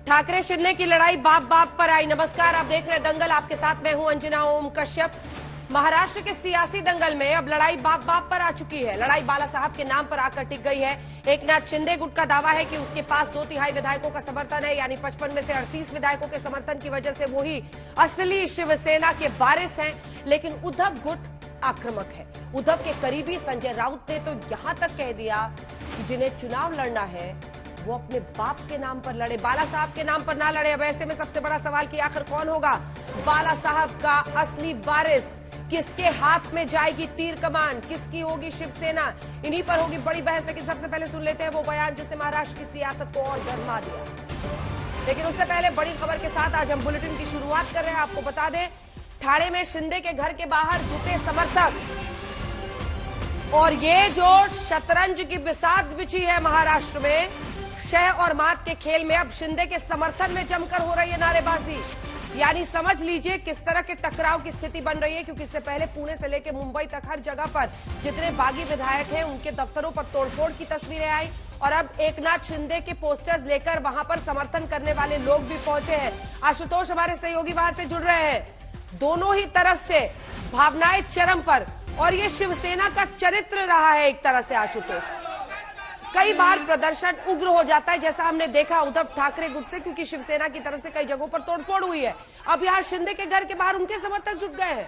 ठाकरे शिंदे की लड़ाई बाप बाप पर आई। नमस्कार, आप देख रहे हैं दंगल, आपके साथ मैं हूं अंजना ओम कश्यप। महाराष्ट्र के सियासी दंगल में अब लड़ाई बाप बाप पर आ चुकी है। लड़ाई बाला साहब के नाम पर आकर टिक गई है। एकनाथ शिंदे गुट का दावा है कि उसके पास 2/3 विधायकों का समर्थन है, यानी 55 में से 38 विधायकों के समर्थन की वजह से वो ही असली शिवसेना के वारिस हैं। लेकिन उद्धव गुट आक्रामक है। उद्धव के करीबी संजय राउत ने तो यहां तक कह दिया कि जिन्हें चुनाव लड़ना है वो अपने बाप के नाम पर लड़े, बाला साहब के नाम पर ना लड़े। अब ऐसे में सबसे बड़ा सवाल कि आखिर कौन होगा बाला साहब का असली वारिस? किसके हाथ में जाएगी तीर कमान? किसकी होगी शिवसेना? इन्हीं पर होगी बड़ी बहस। लेकिन सबसे पहले सुन लेते हैं वो बयान जिसने महाराष्ट्र की सियासत को और गरमा दिया। लेकिन उससे पहले बड़ी खबर के साथ आज हम बुलेटिन की शुरुआत कर रहे हैं। आपको बता दें, ठाणे में शिंदे के घर के बाहर जुटे समर्थक, और ये जो शतरंज की बिसात बिछी है महाराष्ट्र में, शह और मात के खेल में अब शिंदे के समर्थन में जमकर हो रही है नारेबाजी। यानी समझ लीजिए किस तरह के टकराव की स्थिति बन रही है, क्योंकि इससे पहले पुणे से लेकर मुंबई तक हर जगह पर जितने बागी विधायक हैं उनके दफ्तरों पर तोड़फोड़ की तस्वीरें आई। और अब एकनाथ शिंदे के पोस्टर्स लेकर वहां पर समर्थन करने वाले लोग भी पहुंचे हैं। आशुतोष हमारे सहयोगी वहां से जुड़ रहे हैं। दोनों ही तरफ से भावनाएं चरम पर, और ये शिवसेना का चरित्र रहा है एक तरह से आशुतोष। कई बार प्रदर्शन उग्र हो जाता है, जैसा हमने देखा उद्धव ठाकरे गुट से, क्योंकि शिवसेना की तरफ से कई जगहों पर तोड़फोड़ हुई है। अब यहां शिंदे के घर के बाहर उनके समर्थक जुट गए हैं।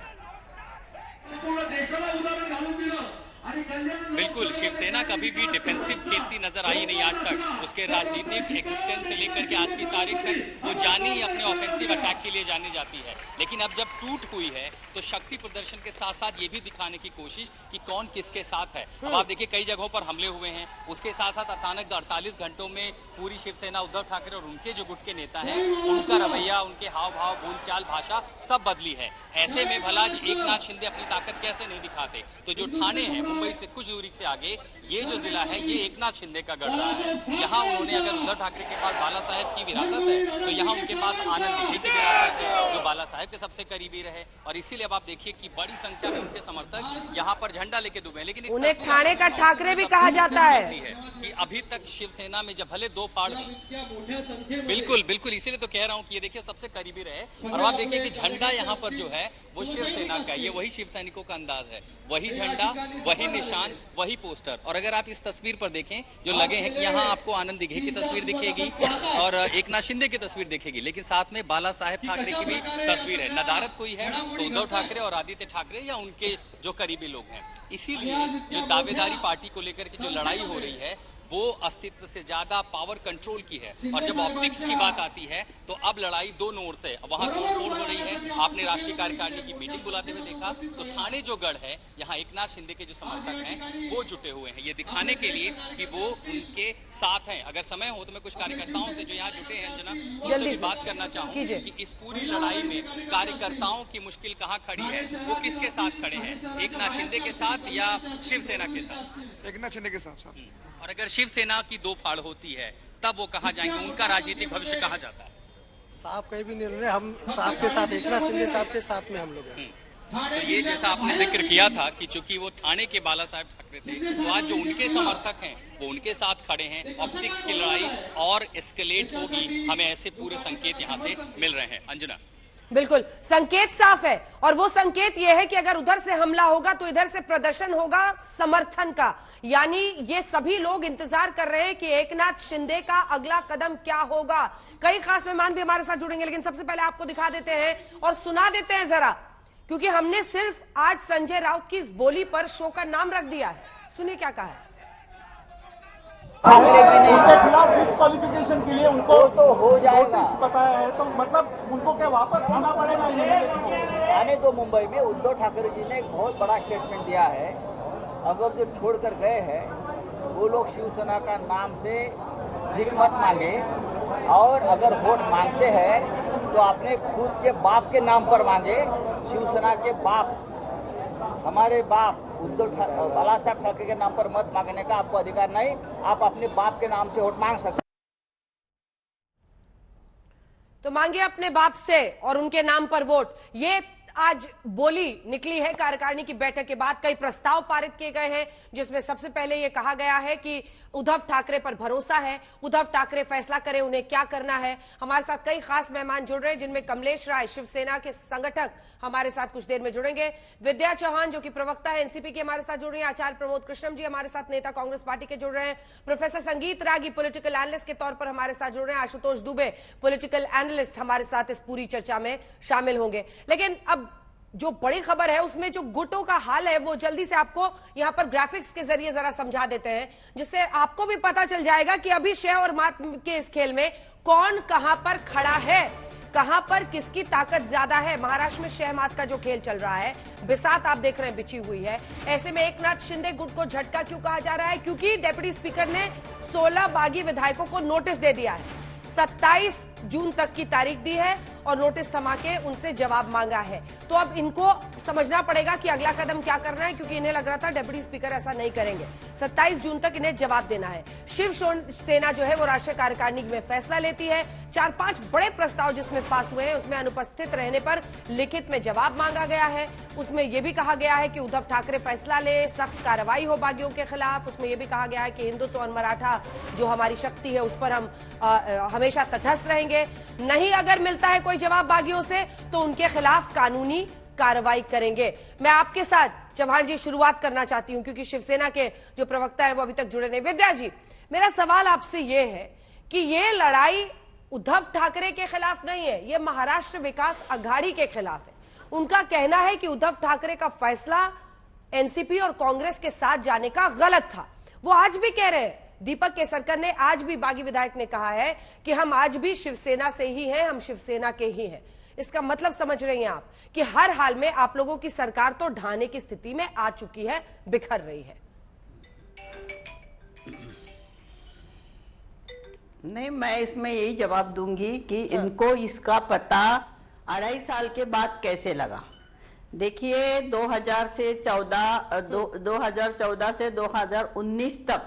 बिल्कुल, शिवसेना कभी भी डिफेंसिव खेलती नजर आई नहीं आज तक। उसके राजनीतिक एक्सिस्टेंस से लेकर के आज की तारीख तक वो जानी ही अपने ऑफेंसिव अटैक के लिए जानी जाती है। लेकिन अब जब टूट हुई है तो शक्ति प्रदर्शन के साथ साथ ये भी दिखाने की कोशिश कि कौन किसके साथ है। अब आप देखिए कई जगहों पर हमले हुए हैं, उसके साथ साथ अचानक 48 घंटों में पूरी शिवसेना, उद्धव ठाकरे और उनके जो गुट के नेता हैं, उनका रवैया, उनके हाव भाव, बोलचाल, भाषा सब बदली है। ऐसे में भला एकनाथ शिंदे अपनी ताकत कैसे नहीं दिखाते? तो जो ठाणे है मुंबई से कुछ दूरी से आगे, ये जो जिला है ये एकनाथ शिंदे का गढ़ रहा है। यहाँ उन्होंने, अगर उद्धव ठाकरे के पास बाला साहेब की विरासत है तो यहाँ उनके पास आनंद दिघे की विरासत है, जो बाला साहेब के सबसे करीबी रहे। और इसीलिए अब आप देखिए कि बड़ी संख्या में उनके समर्थक यहाँ पर झंडा लेके डूबे। लेकिन उन्हें ठाणे का ठाकरे भी कहा जाता है कि अभी तक शिवसेना में जब भले दो फाड़, बिल्कुल बिल्कुल, इसीलिए तो कह रहा हूँ कि ये देखिए सबसे करीबी रहे। और आप देखिए कि झंडा यहाँ पर जो है वो शिवसेना का, ये वही शिव सैनिकों का अंदाज है, वही झंडा, वही निशान, वही पोस्टर। और अगर आप इस तस्वीर पर देखें जो लगे हैं कि यहाँ आपको आनंद दिघे की तस्वीर दिखेगी और एकनाथ शिंदे की तस्वीर दिखेगी, लेकिन साथ में बाला साहेब ठाकरे की भी तस्वीर है। नदारत कोई है तो उद्धव ठाकरे और आदित्य ठाकरे या उनके जो करीबी लोग हैं। इसीलिए जो दावेदारी पार्टी को लेकर के जो लड़ाई हो रही है वो अस्तित्व से ज्यादा पावर कंट्रोल की है। और जब ऑप्टिक्स की बात आती है तो अब लड़ाई दोनों ओर से, वहां तोड़फोड़ हो रही है। आपने राष्ट्रीय कार्यकारिणी की मीटिंग बुलाते हुए देखा तो ठाणे जो गढ़ है, यहाँ एकनाथ शिंदे के जो समर्थक हैं वो जुटे हुए हैं, ये दिखाने के लिए कि वो उनके साथ हैं। अगर समय हो तो मैं कुछ कार्यकर्ताओं से जो यहाँ जुटे हैं अंजना, उनसे भी बात करना चाहूँ कि इस पूरी लड़ाई में कार्यकर्ताओं की मुश्किल कहाँ खड़ी है, वो किसके साथ खड़े हैं, एकनाथ शिंदे के साथ या शिवसेना के साथ? एकनाथ शिंदे के साथ। और अगर शिवसेना की दो फाड़ होती है तब वो कहाँ जाएंगे, उनका राजनीतिक भविष्य कहाँ जाता है? साहब कहीं भी निर्णय, हम साहब के साथ, एकनाथ शिंदे साहब के साथ में हम लोग हैं। तो ये जैसा आपने जिक्र किया था कि चूंकि वो ठाणे के बाला साहेब ठाकरे थे, तो आज जो उनके समर्थक हैं वो उनके साथ खड़े हैं। ऑप्टिक्स की लड़ाई और एस्केलेट होगी, हमें ऐसे पूरे संकेत यहाँ से मिल रहे हैं। अंजना, बिल्कुल संकेत साफ है, और वो संकेत ये है कि अगर उधर से हमला होगा तो इधर से प्रदर्शन होगा समर्थन का। यानी ये सभी लोग इंतजार कर रहे हैं कि एकनाथ शिंदे का अगला कदम क्या होगा। कई खास मेहमान भी हमारे साथ जुड़ेंगे, लेकिन सबसे पहले आपको दिखा देते हैं और सुना देते हैं जरा, क्योंकि हमने सिर्फ आज संजय राउत की इस बोली पर शो का नाम रख दिया है। सुनिए क्या कहा है। उनके खिलाफ डिस्क्वालिफिकेशन के लिए उनको तो हो जाएगा, बताया है, तो मतलब उनको क्या वापस आना पड़ेगा? आने दो मुंबई में। उद्धव ठाकरे जी ने एक बहुत बड़ा स्टेटमेंट दिया है, अगर जो छोड़कर गए हैं वो लोग शिवसेना का नाम से भीख मत मांगे, और अगर वोट मांगते हैं तो अपने खुद के बाप के नाम पर मांगे। शिवसेना के बाप, हमारे बाप उद्धव बाला साहब ठाकरे के नाम पर मत मांगने का आपको अधिकार नहीं। आप अपने बाप के नाम से वोट मांग सकते, तो मांगे अपने बाप से और उनके नाम पर वोट। ये आज बोली निकली है कार्यकारिणी की बैठक के बाद। कई प्रस्ताव पारित किए गए हैं, जिसमें सबसे पहले यह कहा गया है कि उद्धव ठाकरे पर भरोसा है, उद्धव ठाकरे फैसला करें उन्हें क्या करना है। हमारे साथ कई खास मेहमान जुड़ रहे हैं, जिनमें कमलेश राय शिवसेना के संगठक हमारे साथ कुछ देर में जुड़ेंगे। विद्या चौहान जो कि प्रवक्ता है एनसीपी के, हमारे साथ जुड़ रही हैं। आचार्य प्रमोद कृष्णम जी हमारे साथ नेता कांग्रेस पार्टी के जुड़ रहे हैं। प्रोफेसर संगीत रागी पॉलिटिकल एनालिस्ट के तौर पर हमारे साथ जुड़ रहे हैं। आशुतोष दुबे पॉलिटिकल एनालिस्ट हमारे साथ इस पूरी चर्चा में शामिल होंगे। लेकिन अब जो बड़ी खबर है उसमें जो गुटों का हाल है वो जल्दी से आपको यहां पर ग्राफिक्स के जरिए जरा समझा देते हैं, जिससे आपको भी पता चल जाएगा कि अभी शह और मात के इस खेल में कौन कहां पर खड़ा है, कहां पर किसकी ताकत ज्यादा है। महाराष्ट्र में शह मात का जो खेल चल रहा है, बिसात आप देख रहे हैं बिछी हुई है। ऐसे में एकनाथ शिंदे गुट को झटका क्यों कहा जा रहा है? क्योंकि डेप्यूटी स्पीकर ने 16 बागी विधायकों को नोटिस दे दिया है। 27 जून तक की तारीख दी है और नोटिस थमा के उनसे जवाब मांगा है। तो अब इनको समझना पड़ेगा कि अगला कदम क्या करना है, क्योंकि इन्हें लग रहा था डेप्यूटी स्पीकर ऐसा नहीं करेंगे। 27 जून तक इन्हें जवाब देना है। शिवसेना जो है वो राष्ट्रीय कार्यकारिणी में फैसला लेती है। 4-5 बड़े प्रस्ताव जिसमें पास हुए हैं उसमें अनुपस्थित रहने पर लिखित में जवाब मांगा गया है। उसमें यह भी कहा गया है कि उद्धव ठाकरे फैसला ले, सख्त कार्रवाई हो बागियों के खिलाफ। उसमें यह भी कहा गया है कि हिंदुत्व और मराठा जो हमारी शक्ति है उस पर हम हमेशा तटस्थ रहेंगे। नहीं अगर मिलता है कोई जवाब बागियों से तो उनके खिलाफ कानूनी कार्रवाई करेंगे। मैं आपके साथ चौहान जी शुरुआत करना चाहती हूं, क्योंकि शिवसेना के जो प्रवक्ता है वो अभी तक जुड़े नहीं। विद्या जी, मेरा सवाल आपसे ये है कि ये लड़ाई उद्धव ठाकरे के खिलाफ नहीं है, ये महाराष्ट्र विकास अघाड़ी के खिलाफ है। उनका कहना है कि उद्धव ठाकरे का फैसला एनसीपी और कांग्रेस के साथ जाने का गलत था। वो आज भी कह रहे हैं, दीपक केसरकर ने आज भी, बागी विधायक ने कहा है कि हम आज भी शिवसेना से ही हैं, हम शिवसेना के ही हैं। इसका मतलब समझ रही हैं आप कि हर हाल में आप लोगों की सरकार तो ढाने की स्थिति में आ चुकी है, बिखर रही है। नहीं, मैं इसमें यही जवाब दूंगी कि इनको इसका पता 2.5 साल के बाद कैसे लगा। देखिए 2014 से 2019 तक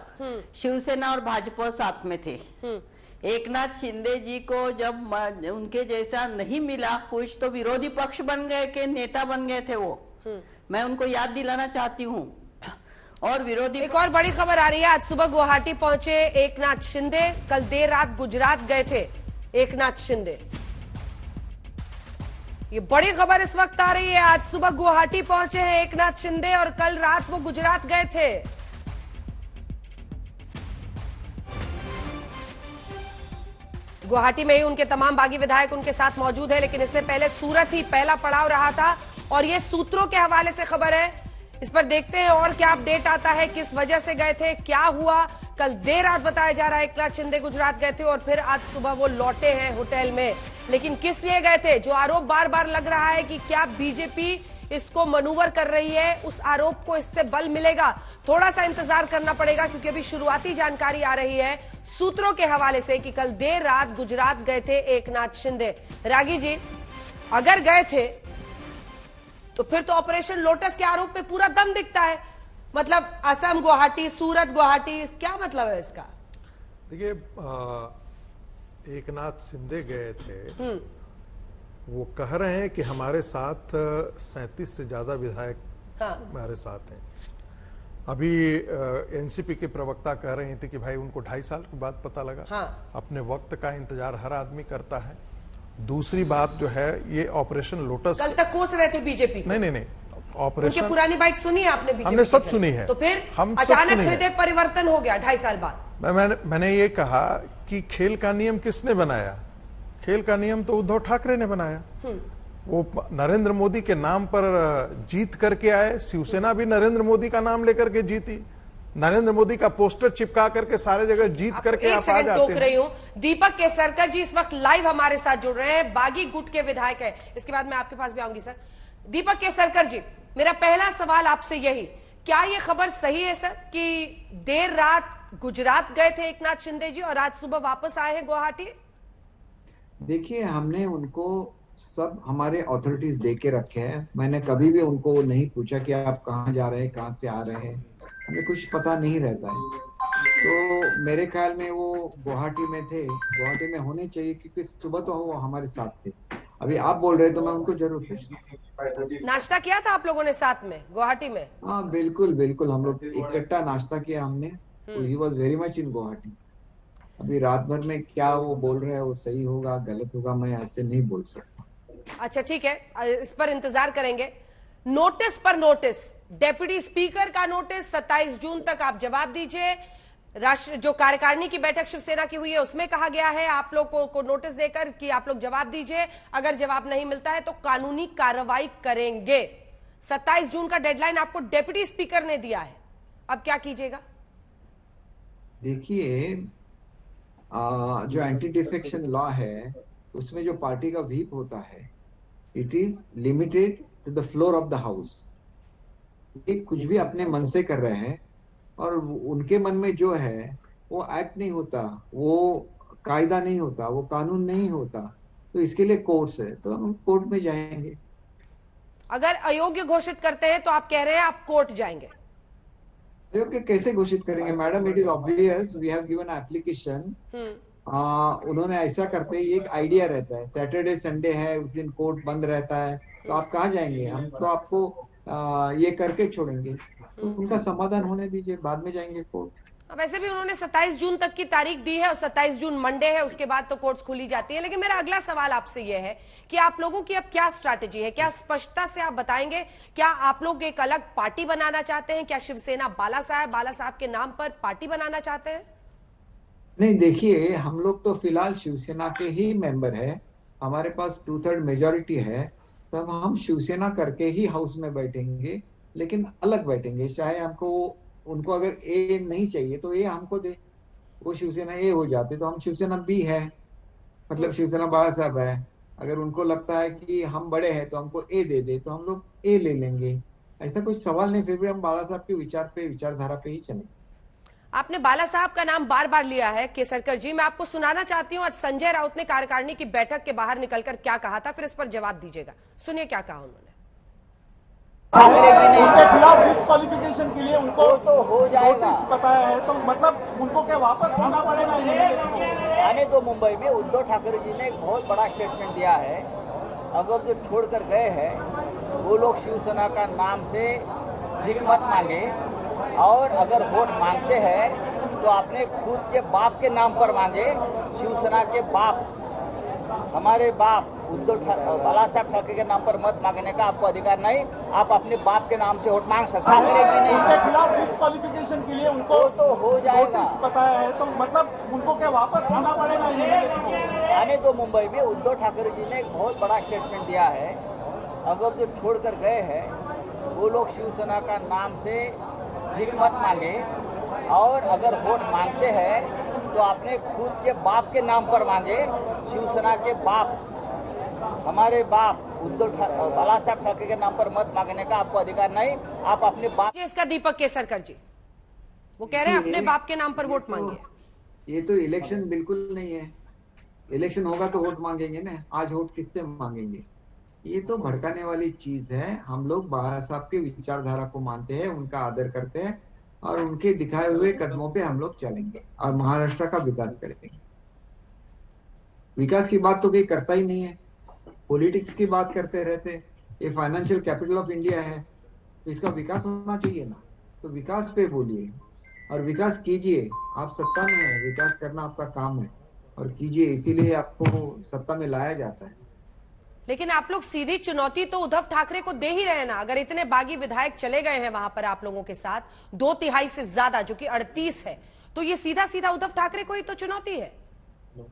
शिवसेना और भाजपा साथ में थे। एकनाथ शिंदे जी को जब उनके जैसा नहीं मिला कुछ तो विरोधी पक्ष बन गए के नेता बन गए थे वो। मैं उनको याद दिलाना चाहती हूँ। और विरोधी एक और बड़ी खबर आ रही है, आज सुबह गुवाहाटी पहुंचे एकनाथ शिंदे, कल देर रात गुजरात गए थे एकनाथ शिंदे। ये बड़ी खबर इस वक्त आ रही है, आज सुबह गुवाहाटी पहुंचे हैं एकनाथ शिंदे और कल रात वो गुजरात गए थे। गुवाहाटी में ही उनके तमाम बागी विधायक उनके साथ मौजूद है, लेकिन इससे पहले सूरत ही पहला पड़ाव रहा था और ये सूत्रों के हवाले से खबर है। इस पर देखते हैं और क्या अपडेट आता है, किस वजह से गए थे, क्या हुआ। कल देर रात बताया जा रहा है एकनाथ शिंदे गुजरात गए थे और फिर आज सुबह वो लौटे हैं होटल में। लेकिन किस लिए गए थे? जो आरोप बार बार लग रहा है कि क्या बीजेपी इसको मनूवर कर रही है, उस आरोप को इससे बल मिलेगा। थोड़ा सा इंतजार करना पड़ेगा, क्योंकि अभी शुरुआती जानकारी आ रही है सूत्रों के हवाले से कि कल देर रात गुजरात गए थे एकनाथ शिंदे। रागी जी, अगर गए थे तो फिर तो ऑपरेशन लोटस के आरोप पे पूरा दम दिखता है। मतलब असम गुवाहाटी, सूरत गुवाहाटी, क्या मतलब है इसका? देखिए, एकनाथ शिंदे गए थे, वो कह रहे हैं कि हमारे साथ 37 से ज्यादा विधायक हमारे साथ हैं। अभी एनसीपी के प्रवक्ता कह रही थी कि भाई उनको 2.5 साल के बाद पता लगा। अपने वक्त का इंतजार हर आदमी करता है। दूसरी बात जो है, ये ऑपरेशन लोटस कल तक कोस रहे थे बीजेपी। नहीं, ऑपरेशन पुरानी बाइट सुनी है आपने? बीजेपी हमने सब सुनी है। तो फिर हम अचानक हृदय परिवर्तन हो गया 2.5 साल बाद। मैंने ये कहा कि खेल का नियम किसने बनाया? खेल का नियम तो उद्धव ठाकरे ने बनाया। वो नरेंद्र मोदी के नाम पर जीत करके आए। शिवसेना भी नरेंद्र मोदी का नाम लेकर के जीती। नरेंद्र मोदी का पोस्टर चिपका करके सारे जगह जीत करके आप आ जाते हैं। रही हूं, दीपक केसरकर जी इस वक्त लाइव हमारे साथ जुड़ रहे हैं, बागी गुट के विधायक है। इसके बाद मैं आपके पास भी आऊंगी सर। दीपक केसरकर जी, मेरा पहला सवाल आपसे यही, क्या ये खबर सही है सर कि देर रात गुजरात गए थे एकनाथ शिंदे जी और आज सुबह वापस आए हैं गुवाहाटी? देखिए, हमने उनको सब हमारे अथॉरिटीज दे के रखे हैं। मैंने कभी भी उनको नहीं पूछा कि आप कहाँ जा रहे हैं, कहाँ से आ रहे हैं, हमें कुछ पता नहीं रहता है। तो मेरे ख्याल में वो गुवाहाटी में थे, गुवाहाटी में होने चाहिए, क्योंकि सुबह तो वो हमारे साथ थे। अभी आप बोल रहे तो मैं उनको जरूर पूछूंगा। नाश्ता किया था आप लोगों ने साथ में गुवाहाटी में? हाँ बिल्कुल बिल्कुल, हम लोग इकट्ठा नाश्ता किया हमने। He was very much in Guwahati. अभी रात भर में क्या वो बोल रहे हैं वो सही होगा गलत होगा मैं ऐसे नहीं बोल सकता। अच्छा ठीक है, इस पर इंतजार करेंगे। नोटिस पर नोटिस, डेप्यूटी स्पीकर का नोटिस 27 जून तक आप जवाब दीजिए। राष्ट्र जो कार्यकारिणी की बैठक शिवसेना की हुई है उसमें कहा गया है आप लोग को नोटिस देकर कि आप लोग जवाब दीजिए, अगर जवाब नहीं मिलता है तो कानूनी कार्रवाई करेंगे। 27 जून का डेडलाइन आपको डेप्यूटी स्पीकर ने दिया है, अब क्या कीजिएगा? देखिए जो एंटी डिफेक्शन लॉ है उसमें जो पार्टी का व्हीप होता है it is limited to the floor of the house. ये कुछ भी अपने मन से कर रहे हैं और उनके मन में जो है वो एक्ट नहीं होता, वो कायदा नहीं होता, वो कानून नहीं होता। तो इसके लिए कोर्ट्स है, तो हम कोर्ट में जाएंगे। अगर अयोग्य घोषित करते हैं तो आप कह रहे हैं आप कोर्ट जाएंगे? अयोग्य कैसे घोषित करेंगे madam? It is obvious, we have given application. उन्होंने ऐसा करते ही एक आइडिया रहता है, सैटरडे संडे है उस दिन कोर्ट बंद रहता है, तो आप कहाँ जाएंगे? हम तो आपको ये करके छोड़ेंगे। तो उनका समाधान होने दीजिए, बाद में जाएंगे कोर्ट। वैसे भी उन्होंने 27 जून तक की तारीख दी है और 27 जून मंडे है, उसके बाद तो कोर्ट्स खुली जाती है। लेकिन मेरा अगला सवाल आपसे यह है कि आप लोगों की अब क्या स्ट्रैटेजी है? क्या स्पष्टता से आप बताएंगे? क्या आप लोग एक अलग पार्टी बनाना चाहते हैं? क्या शिवसेना बाला साहब के नाम पर पार्टी बनाना चाहते हैं? नहीं, देखिए हम लोग तो फिलहाल शिवसेना के ही मेंबर है, हमारे पास 2/3 मेजोरिटी है, तो हम शिवसेना करके ही हाउस में बैठेंगे, लेकिन अलग बैठेंगे। चाहे हमको उनको अगर ए नहीं चाहिए तो ए हमको दे, वो शिवसेना ए हो जाते तो हम शिवसेना बी है, मतलब शिवसेना बाला साहब है। अगर उनको लगता है कि हम बड़े हैं तो हमको ए दे दे तो हम लोग ए ले लेंगे, ऐसा कुछ सवाल नहीं। फिर भी हम बाला साहब के विचारधारा पे ही चलेंगे। आपने बाला साहब का नाम बार बार लिया है केसरकर जी, मैं आपको सुनाना चाहती हूँ आज संजय राउत ने कार्यकारिणी की बैठक के बाहर निकलकर क्या कहा था, फिर इस पर जवाब दीजिएगा। सुनिए क्या कहा उन्होंने। उनके खिलाफ डिस्क्वालिफिकेशन के लिए उनको तो हो जाएगा, नोटिस बताया है, तो मतलब उनको क्या वापस आना पड़ेगा? आने दो मुंबई में। उद्धव ठाकरे जी ने एक बहुत बड़ा स्टेटमेंट दिया है, अगर जो छोड़कर गए हैं वो लोग शिवसेना का नाम से भीख मत मांगे, और अगर वोट मांगते हैं तो अपने खुद के बाप के नाम पर मांगे। शिवसेना के बाप, हमारे बाप बाला साहब ठाकरे के नाम पर मत मांगने का आपको अधिकार नहीं। आप अपने बाप के नाम से वोट मांग सकते हैं। उनके खिलाफ डिस्क्वालिफिकेशन के लिए उनको तो हो जाएगा, नोटिस बताया है, तो मतलब उनको क्या वापस आना पड़ेगा? आने दो मुंबई में। उद्धव ठाकरे जी ने एक बहुत बड़ा स्टेटमेंट दिया है, अगर जो छोड़कर गए हैं वो लोग शिवसेना का नाम से भीख मत मांगे, और अगर वोट मांगते हैं तो अपने खुद के बाप के नाम पर मांगे। शिवसेना के बाप, हमारे बाप बाला साहब ठाकरे के नाम पर मत मांगने का आपको अधिकार नहीं। आप अपने बाप। इसका दीपक केसरकर जी वो कह रहे हैं अपने बाप के नाम पर वोट मांगिए। ये तो इलेक्शन बिल्कुल नहीं है। इलेक्शन होगा तो वोट मांगेंगे ना, आज वोट किससे मांगेंगे? ये तो भड़काने वाली चीज है। हम लोग बाला साहब के विचारधारा को मानते हैं, उनका आदर करते हैं, और उनके दिखाए हुए कदमों पे हम लोग चलेंगे और महाराष्ट्र का विकास करेंगे। विकास की बात तो कोई करता ही नहीं है, पॉलिटिक्स की बात करते रहते। ये फाइनेंशियल कैपिटल ऑफ इंडिया है, तो इसका विकास होना चाहिए ना, तो विकास पे बोलिए और विकास कीजिए। आप सत्ता में है, विकास करना आपका काम है और कीजिए, इसीलिए आपको सत्ता में लाया जाता है। लेकिन आप लोग सीधी चुनौती तो उद्धव ठाकरे को दे ही रहे ना। अगर इतने बागी विधायक चले गए हैं वहां पर आप लोगों के साथ 2/3 से ज्यादा, जो कि 38 है, तो ये सीधा सीधा उद्धव ठाकरे को ही तो चुनौती है।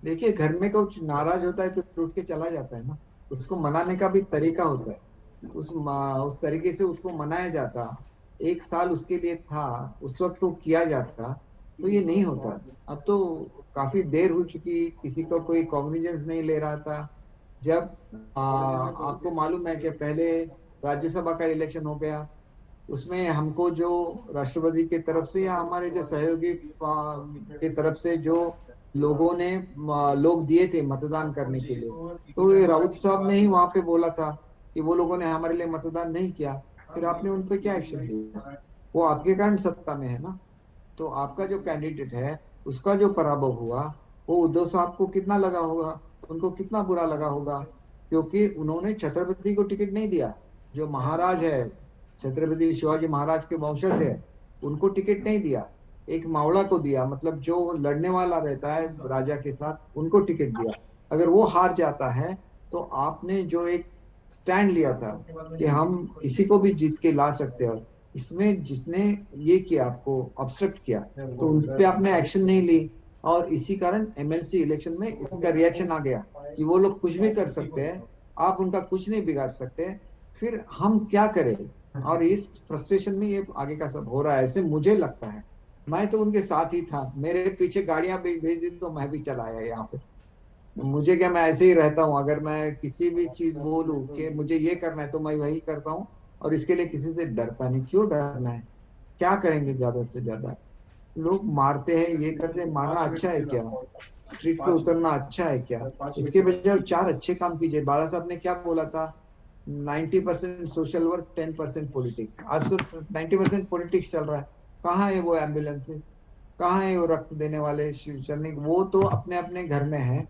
देखिए, घर में कुछ नाराज होता है तो टूट के चला जाता है ना, उसको मनाने का भी तरीका होता है। उस तरीके से उसको मनाया जाता। 1 साल उसके लिए था, उस वक्त तो किया जाता, तो ये नहीं होता। अब तो काफी देर हो चुकी, किसी को कोई कॉग्निजेंस नहीं ले रहा था। जब आपको मालूम है कि पहले राज्यसभा का इलेक्शन हो गया, उसमें हमको जो राष्ट्रपति की तरफ से या हमारे जो सहयोगी की तरफ से जो लोगों ने लोग दिए थे मतदान करने के लिए, तो ये राउत साहब ने ही वहां पे बोला था कि वो लोगों ने हमारे लिए मतदान नहीं किया। फिर आपने उन पे क्या एक्शन लिया? वो आपके कारण सत्ता में है ना। तो आपका जो कैंडिडेट है उसका जो पराभव हुआ, वो उद्धव साहब को कितना लगा होगा, उनको कितना बुरा लगा होगा। क्योंकि उन्होंने छत्रपति को टिकट नहीं दिया। जो महाराज है, छत्रपति शिवाजी महाराज के वंशज है, उनको टिकट नहीं दिया, एक मावड़ा को दिया, मतलब जो लड़ने वाला रहता है राजा के साथ, उनको टिकट दिया। अगर वो हार जाता है तो आपने जो एक स्टैंड लिया था कि हम किसी को भी जीत के ला सकते हैं, इसमें जिसने ये किया, आपको ऑब्स्ट्रक्ट किया, तो उन पे आपने एक्शन नहीं ली, और इसी कारण एमएलसी इलेक्शन में इसका रिएक्शन आ गया कि वो लोग कुछ भी कर सकते हैं, आप उनका कुछ नहीं बिगाड़ सकते, फिर हम क्या करें। और इस फ्रस्ट्रेशन में ये आगे का सब हो रहा है, ऐसे मुझे लगता है। मैं तो उनके साथ ही था, मेरे पीछे गाड़ियां भी भेज दी तो मैं भी चलाया यहाँ पे। मुझे क्या, मैं ऐसे ही रहता हूँ, अगर मैं किसी भी चीज बोलूं कि मुझे ये करना है तो मैं वही करता हूँ, और इसके लिए किसी से डरता नहीं। क्यों डरना है, क्या करेंगे ज्यादा से ज्यादा। लोग मारते हैं, ये करते हैं, मारना अच्छा है क्या, स्ट्रीट पे उतरना अच्छा है क्या, इसके बजाय 4 अच्छे काम कीजिए। बाला साहब ने क्या बोला था, 90% सोशल वर्क, 10% पॉलिटिक्स। आज तो 90% पॉलिटिक्स चल रहा है। कहाँ है वो एम्बुलेंसेस, कहाँ है वो रक्त देने वाले सैनिक, वो तो अपने अपने घर में है।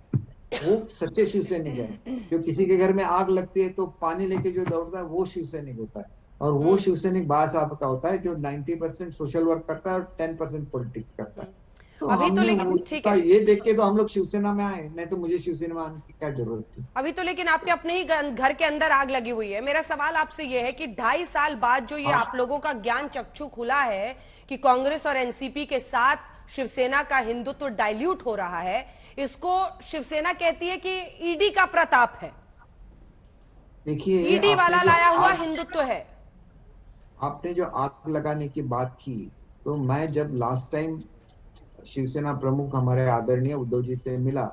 वो सच्चे शिव सैनिक है। जो किसी के घर में आग लगती है तो पानी लेके जो दौड़ता है वो शिव सैनिक होता है, और वो शिव सैनिक बाला साहब का होता है जो 90% सोशल वर्क करता है और 10% पॉलिटिक्स करता है। तो अभी तो लेकिन ठीक है, ये देख के तो हम लोग शिवसेना में आए, नहीं तो मुझे शिवसेना में आने की क्या जरूरत थी। अभी तो लेकिन आपके अपने ही घर के अंदर आग लगी हुई है। मेरा सवाल आपसे ये है कि 2.5 साल बाद जो ये आप लोगों का ज्ञान चक्षु खुला है कि कांग्रेस और एनसीपी के साथ शिवसेना का हिंदुत्व डाइल्यूट हो रहा है, इसको शिवसेना कहती है कि ईडी का प्रताप है, देखिए ईडी वाला लाया हुआ हिंदुत्व है। आपने जो आग लगाने की बात की, तो मैं जब लास्ट टाइम शिवसेना प्रमुख हमारे आदरणीय उद्धव जी से मिला,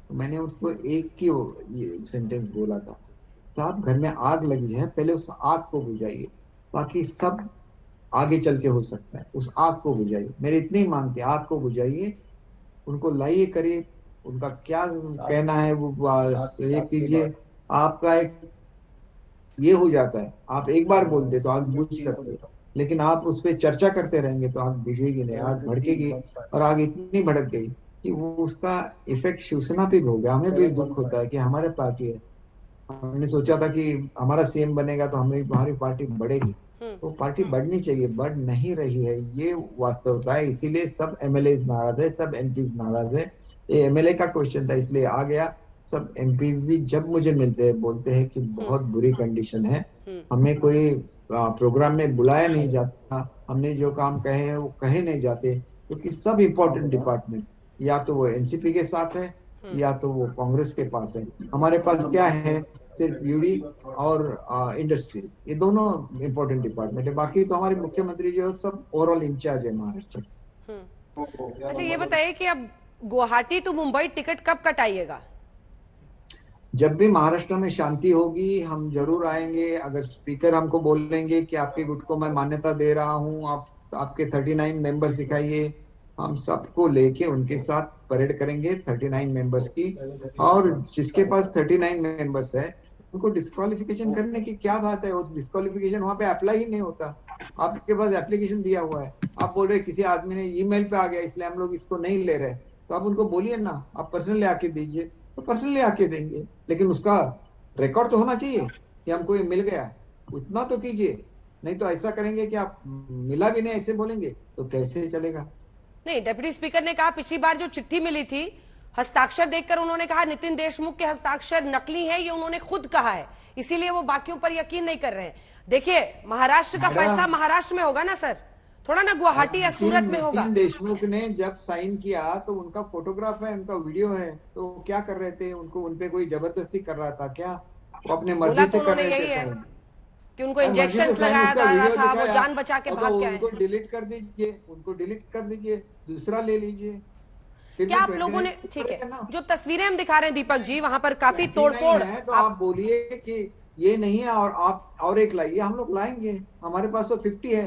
तो मैंने उसको एक ही सेंटेंस बोला था, साहब घर में आग लगी है, पहले उस आग को बुझाइए, बाकी सब आगे चल के हो सकता है। उस आग को बुझाइए, मेरी इतनी मांग थी, आग को बुझाइए, उनको लाइए, करिए, उनका क्या कहना है वो ये कीजिए। आपका एक ये हो जाता है, आप एक बार बोलते तो आग बुझ सकती है, लेकिन आप उस पर चर्चा करते रहेंगे तो आग बुझेगी नहीं, आग भड़केगी। और आग इतनी भड़क गई कि वो उसका इफेक्ट शिवसेना पे भी हो गया। हमें भी दुख होता है कि हमारे पार्टी है, हमने सोचा था कि हमारा सीएम बनेगा तो हमारी पार्टी बढ़ेगी, तो पार्टी बढ़नी चाहिए, बढ़ नहीं रही है, ये वास्तवता है। इसीलिए सब एमएलए नाराज है, सब एमपीज नाराज है। ये एमएलए का क्वेश्चन था इसलिए आ गया। सब एमपीज भी जब मुझे मिलते हैं बोलते हैं कि बहुत बुरी कंडीशन है, हमें कोई प्रोग्राम में बुलाया नहीं जाता, हमने जो काम कहे हैं वो कहे नहीं जाते, क्योंकि सब इम्पोर्टेंट डिपार्टमेंट या तो वो एनसीपी के साथ है या तो वो कांग्रेस के पास है। हमारे पास क्या है, सिर्फ यूडी और इंडस्ट्रीज, ये दोनों इम्पोर्टेंट डिपार्टमेंट है। बाकी तो हमारे मुख्यमंत्री जो सब ओवरऑल इंचार्ज है महाराष्ट्र। अच्छा ये बताइए कि अब गुवाहाटी टू मुंबई टिकट कब कटाइएगा? जब भी महाराष्ट्र में शांति होगी हम जरूर आएंगे। अगर स्पीकर हमको बोलेंगे कि आपके गुट को मैं मान्यता दे रहा हूं, आप आपके 39 मेंबर्स दिखाइए, हम सबको लेके उनके साथ परेड करेंगे 39 मेंबर्स की। और जिसके पास 39 मेंबर्स है उनको डिस्क्वालिफिकेशन करने की क्या बात है, वो डिस्क्वालिफिकेशन वहां पे अप्लाई ही नहीं होता। आपके पास एप्लीकेशन दिया हुआ है, आप बोल रहे किसी आदमी ने ईमेल पे आ गया इसलिए हम लोग इसको नहीं ले रहे, तो आप उनको बोलिए ना, आप पर्सनली आके दीजिए, तो पर्सनली आके देंगे, लेकिन उसका रिकॉर्ड तो होना चाहिए कि हमको ये मिल गया, उतना तो कीजिए। नहीं तो ऐसा करेंगे कि आप मिला भी नहीं ऐसे बोलेंगे तो कैसे चलेगा। नहीं, डिप्टी स्पीकर ने कहा पिछली बार जो चिट्ठी मिली थी हस्ताक्षर देखकर उन्होंने कहा नितिन देशमुख के हस्ताक्षर नकली है, ये उन्होंने खुद कहा है, इसीलिए वो बाकियों पर यकीन नहीं कर रहे हैं। देखिए महाराष्ट्र का फैसला महाराष्ट्र में होगा ना सर, थोड़ा ना गुवाहाटी या सूरत में होगा। नितिन देशमुख ने जब साइन किया तो उनका फोटोग्राफ है, उनका वीडियो है, तो क्या कर रहे थे, उनको उनपे कोई जबरदस्ती कर रहा था क्या? वो अपने मर्जी से कर रहे थे साइन कि उनको इंजेक्शन लगाया था, वो जान बचा के भाग गए। उनको डिलीट कर दीजिए, उनको डिलीट कर दीजिए, दूसरा ले लीजिए। क्या आप लोगों ने, ठीक है, जो तस्वीरें हम दिखा रहे हैं दीपक जी, वहां पर काफी तोड़फोड़ है, तो आप बोलिए कि ये नहीं है और आप और एक लाइए, हम लोग लाएंगे, हमारे पास तो 50 है।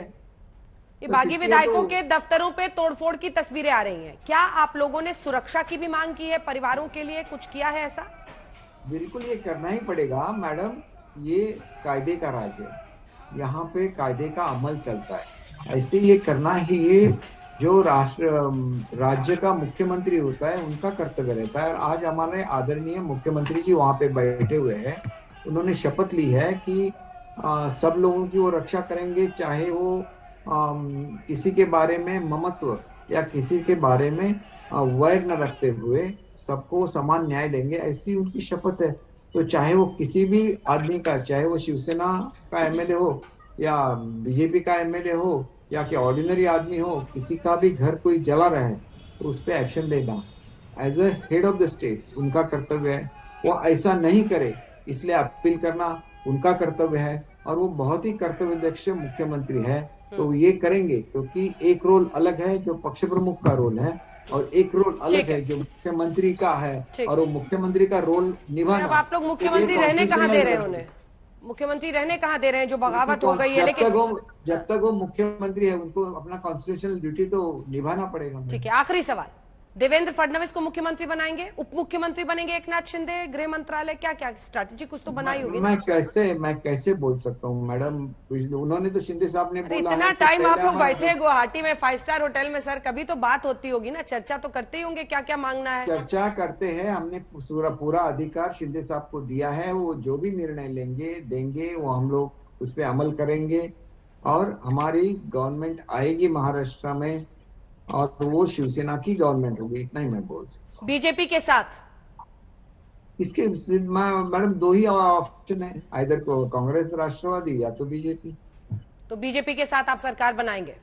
ये बागी विधायकों के दफ्तरों पे तोड़फोड़ की तस्वीरें आ रही हैं, क्या आप लोगों ने सुरक्षा की भी मांग की है, परिवारों के लिए कुछ किया है ऐसा? बिल्कुल ये करना ही पड़ेगा मैडम, ये कायदे का राज है, यहाँ पे कायदे का अमल चलता है, ऐसे ये करना ही, ये जो राज्य का मुख्यमंत्री होता है उनका कर्तव्य रहता है। और आज हमारे आदरणीय मुख्यमंत्री जी वहां पे बैठे हुए हैं, उन्होंने शपथ ली है कि सब लोगों की वो रक्षा करेंगे, चाहे वो किसी के बारे में ममत्व या किसी के बारे में वैर न रखते हुए सबको समान न्याय देंगे, ऐसी उनकी शपथ है। तो चाहे वो किसी भी आदमी का, चाहे वो शिवसेना का एमएलए हो या बीजेपी का एमएलए हो या कि ऑर्डिनरी आदमी हो, किसी का भी घर कोई जला रहा है तो उस पर एक्शन लेना as a head of the state उनका कर्तव्य है। वो ऐसा नहीं करे इसलिए अपील करना उनका कर्तव्य है, और वो बहुत ही कर्तव्यदक्ष मुख्यमंत्री है, तो ये करेंगे। क्योंकि एक रोल अलग है जो पक्ष प्रमुख का रोल है, और एक रोल अलग है जो मुख्यमंत्री का है, और वो मुख्यमंत्री का रोल निभाना। अब आप लोग मुख्यमंत्री रहने कहाँ दे रहे हैं उन्हें? मुख्यमंत्री रहने कहाँ दे रहे हैं? जो बगावत हो गई है, लेकिन जब तक वो मुख्यमंत्री है उनको अपना कॉन्स्टिट्यूशनल ड्यूटी तो निभाना पड़ेगा। ठीक है, आखिरी सवाल, देवेंद्र फडणवीस को मुख्यमंत्री बनाएंगे, उप मुख्यमंत्री बनेंगे एकनाथ शिंदे, गृह मंत्रालय, क्या क्या स्ट्रैटेजी कुछ तो बनाई होगी? मैं कैसे बोल सकता हूँ मैडम, उन्होंने तो शिंदे साहब ने बोला इतना टाइम आप लोग बैठे गुवाहाटी में 5 स्टार होटल में सर, कभी तो बात होती होगी ना, चर्चा तो करते ही होंगे क्या क्या मांगना है। चर्चा करते हैं, हमने पूरा अधिकार शिंदे साहब को दिया है, वो जो भी निर्णय देंगे वो हम लोग उस पर अमल करेंगे, और हमारी गवर्नमेंट आएगी महाराष्ट्र में, और वो शिवसेना की गवर्नमेंट होगी, इतना ही मैं बोल सकता हूँ। बीजेपी के साथ इसके मैडम 2 ही ऑप्शन है, आइदर को कांग्रेस राष्ट्रवादी या तो बीजेपी। तो बीजेपी के साथ आप सरकार बनाएंगे?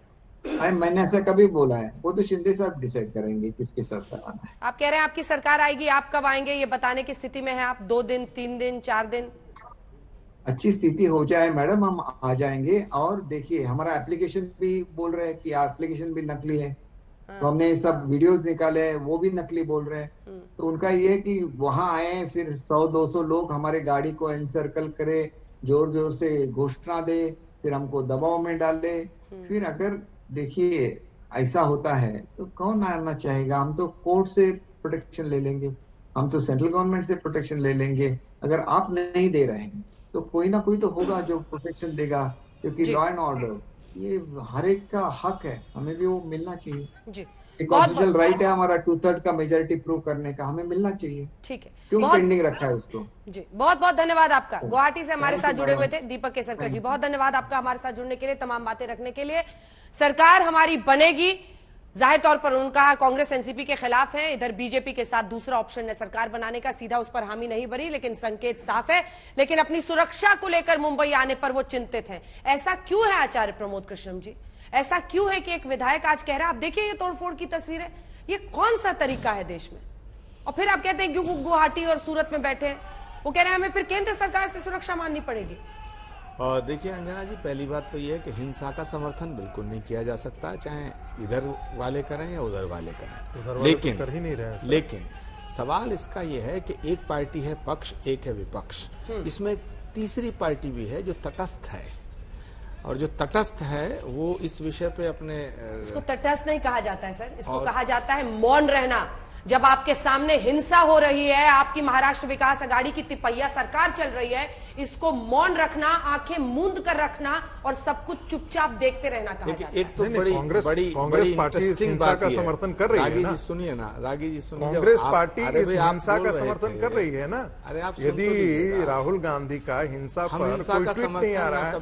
मैंने ऐसा कभी बोला है, वो तो शिंदे साहब डिसाइड करेंगे किसके साथ कराना है। आप कह रहे हैं आपकी सरकार आएगी, आप कब आएंगे ये बताने की स्थिति में है आप? 2 दिन, 3 दिन, 4 दिन? अच्छी स्थिति हो जाए मैडम हम आ जाएंगे। और देखिए हमारा एप्लीकेशन भी बोल रहे हैं कि एप्लीकेशन भी नकली है, तो हमने सब वीडियोस निकाले हैं, वो भी नकली बोल रहे हैं। तो उनका ये है कि वहां आए, फिर 100-200 लोग हमारे गाड़ी को एनसर्कल करे, जोर जोर से घोषणा दे, फिर हमको दबाव में डाले। फिर अगर देखिए ऐसा होता है तो कौन आना चाहेगा? हम तो कोर्ट से प्रोटेक्शन ले लेंगे, हम तो सेंट्रल गवर्नमेंट से प्रोटेक्शन ले लेंगे। अगर आप नहीं दे रहे हैं तो कोई ना कोई तो होगा जो प्रोटेक्शन देगा, क्योंकि लॉ एंड ऑर्डर ये हर एक का हक है, हमें भी वो मिलना चाहिए जी। कॉन्स्टिट्यूशनल राइट है हमारा 2/3 का मेजोरिटी प्रूव करने का, हमें मिलना चाहिए। ठीक है, क्यों पेंडिंग रखा है उसको? जी बहुत बहुत धन्यवाद आपका, गुवाहाटी से हमारे साथ जुड़े हुए थे दीपक केसरकर जी, बहुत धन्यवाद आपका हमारे साथ जुड़ने के लिए, तमाम बातें रखने के लिए। सरकार हमारी बनेगी, जाहिर तौर पर उनका कांग्रेस एनसीपी के खिलाफ है, इधर बीजेपी के साथ दूसरा ऑप्शन है सरकार बनाने का, सीधा उस पर हामी नहीं भरी, लेकिन संकेत साफ है। लेकिन अपनी सुरक्षा को लेकर मुंबई आने पर वो चिंतित हैं। ऐसा क्यों है आचार्य प्रमोद कृष्णम जी? ऐसा क्यों है कि एक विधायक आज कह रहा है, आप देखिए ये तोड़फोड़ की तस्वीरें, ये कौन सा तरीका है देश में? और फिर आप कहते हैं क्यों गुवाहाटी और सूरत में बैठे हैं, वो कह रहे हैं हमें फिर केंद्र सरकार से सुरक्षा माननी पड़ेगी। और देखिए अंजना जी, पहली बात तो ये है कि हिंसा का समर्थन बिल्कुल नहीं किया जा सकता, चाहे इधर वाले करें या उधर वाले करें, लेकिन कर ही नहीं रहे। लेकिन सवाल इसका ये है कि एक पार्टी है पक्ष, एक है विपक्ष, इसमें तीसरी पार्टी भी है जो तटस्थ है, और जो तटस्थ है वो इस विषय पे अपने इसको तटस्थ नहीं कहा जाता है सर, इसको कहा जाता है मौन रहना। जब आपके सामने हिंसा हो रही है, आपकी महाराष्ट्र विकास अघाड़ी की तिपैया सरकार चल रही है, इसको मौन रखना, आंखें मूंद कर रखना और सब कुछ चुपचाप देखते रहना कहा जाता है। एक तो बड़ी पार्टी हिंसा का समर्थन कर रही है ना। रागी जी सुनिए ना, रागी जी सुनिए, कांग्रेस पार्टी हिंसा का समर्थन कर रही है ना। अरे आप यदि राहुल गांधी का हिंसा पर कोई ट्वीट नहीं आ रहा है,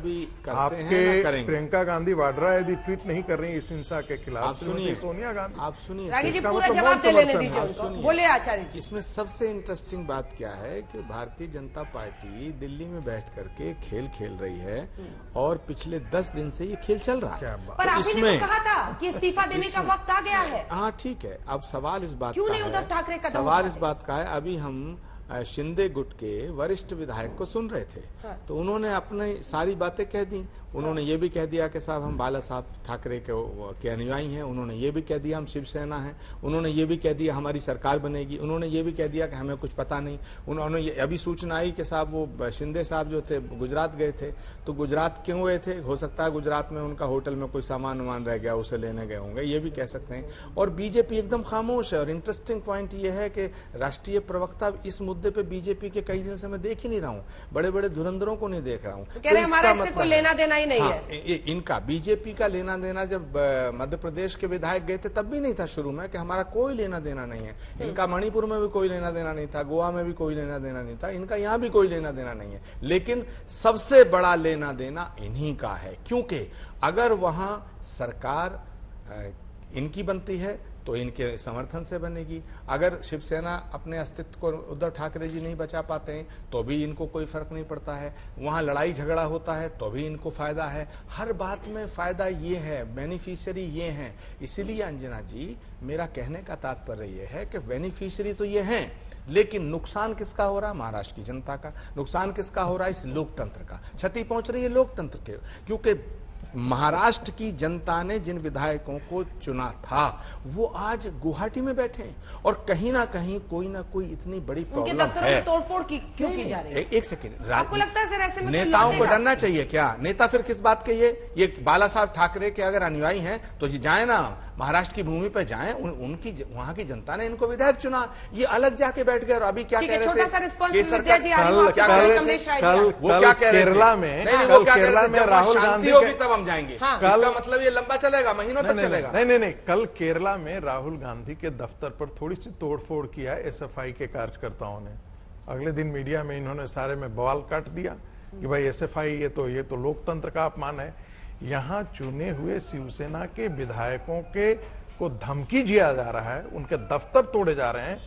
आपके प्रियंका गांधी वाड्रा यदि ट्वीट नहीं कर रही इस हिंसा के खिलाफ, सोनिया गांधी, आप सुनिए, रागी जी पूरा जवाब दे लेने दीजिए उनको, बोले आचार्य जी। इसमें सबसे इंटरेस्टिंग बात क्या है कि भारतीय जनता पार्टी दिल्ली में बैठ करके खेल खेल रही है, और पिछले 10 दिन से ये खेल चल रहा है। पर आपने तो कहा था कि इस्तीफा देने का वक्त आ गया है। हाँ ठीक है, अब सवाल इस बात क्यों का नहीं उद्धव ठाकरे का सवाल इस बात का है, अभी हम शिंदे गुट के वरिष्ठ विधायक को सुन रहे थे, तो उन्होंने अपनी सारी बातें कह दी। उन्होंने ये भी कह दिया कि साहब हम बाला साहब ठाकरे के अनुयायी हैं, उन्होंने ये भी कह दिया हम शिवसेना हैं, उन्होंने ये भी कह दिया हमारी सरकार बनेगी, उन्होंने ये भी कह दिया कि हमें कुछ पता नहीं। उन्होंने अभी सूचना आई कि साहब वो शिंदे साहब जो थे गुजरात गए थे, तो गुजरात क्यों गए थे? हो सकता है गुजरात में उनका होटल में कोई सामान वामान रह गया, उसे लेने गए होंगे, ये भी कह सकते हैं। और बीजेपी एकदम खामोश है। और इंटरेस्टिंग पॉइंट ये है कि राष्ट्रीय प्रवक्ता इस मुद्दे पे बीजेपी के कई दिन से मैं देख ही नहीं रहा हूँ, बड़े बड़े धुरंधरों को नहीं देख रहा हूँ। कह रहे हमारा इससे कोई लेना देना ही नहीं है। इनका बीजेपी का लेना देना जब मध्य प्रदेश के विधायक गए थे तब भी नहीं था शुरू में कि हमारा कोई लेना देना नहीं है। इनका मणिपुर में भी कोई लेना देना नहीं था, गोवा में भी कोई लेना देना नहीं था, इनका यहाँ भी कोई लेना देना नहीं है। लेकिन सबसे बड़ा लेना देना इन्हीं का है, क्योंकि अगर वहां सरकार इनकी बनती है तो इनके समर्थन से बनेगी। अगर शिवसेना अपने अस्तित्व को उद्धव ठाकरे जी नहीं बचा पाते हैं तो भी इनको कोई फर्क नहीं पड़ता है। वहां लड़ाई झगड़ा होता है तो भी इनको फायदा है। हर बात में फायदा ये है, बेनिफिशियरी ये हैं। इसीलिए अंजना जी, मेरा कहने का तात्पर्य ये है कि बेनिफिशियरी तो ये हैं, लेकिन नुकसान किसका हो रहा है? महाराष्ट्र की जनता का। नुकसान किसका हो रहा है? इस लोकतंत्र का। क्षति पहुंच रही है लोकतंत्र के, क्योंकि महाराष्ट्र की जनता ने जिन विधायकों को चुना था वो आज गुवाहाटी में बैठे हैं और कहीं ना कहीं कोई ना कोई इतनी बड़ी प्रॉब्लम है। दफ्तरों में तोड़फोड़ क्यों की जा रही है? एक सेकंड, आपको लगता है सर ऐसे में नेताओं को डरना चाहिए क्या? नेता फिर किस बात के? ये बाला साहब ठाकरे के अगर अनुयायी हैं तो जी जाए ना, महाराष्ट्र की भूमि पर जाएं। उनकी वहां की जनता ने इनको विधायक चुना, ये अलग जाके बैठ गए। और अभी क्या कह रहे थे? छोटा सा रिस्पॉन्स केरला में राहुल गांधी होगी तब हम जाएंगे। इसका मतलब ये लंबा चलेगा, महीनों तक चलेगा। नहीं, कल केरला में राहुल गांधी के दफ्तर पर थोड़ी सी तोड़फोड़ किया एसएफआई के कार्यकर्ताओं ने। अगले दिन मीडिया में इन्होंने सारे में बवाल काट दिया कि भाई एसएफआई ये तो लोकतंत्र का अपमान है। यहाँ चुने हुए शिवसेना के विधायकों को धमकी दिया जा रहा है, उनके दफ्तर तोड़े जा रहे हैं,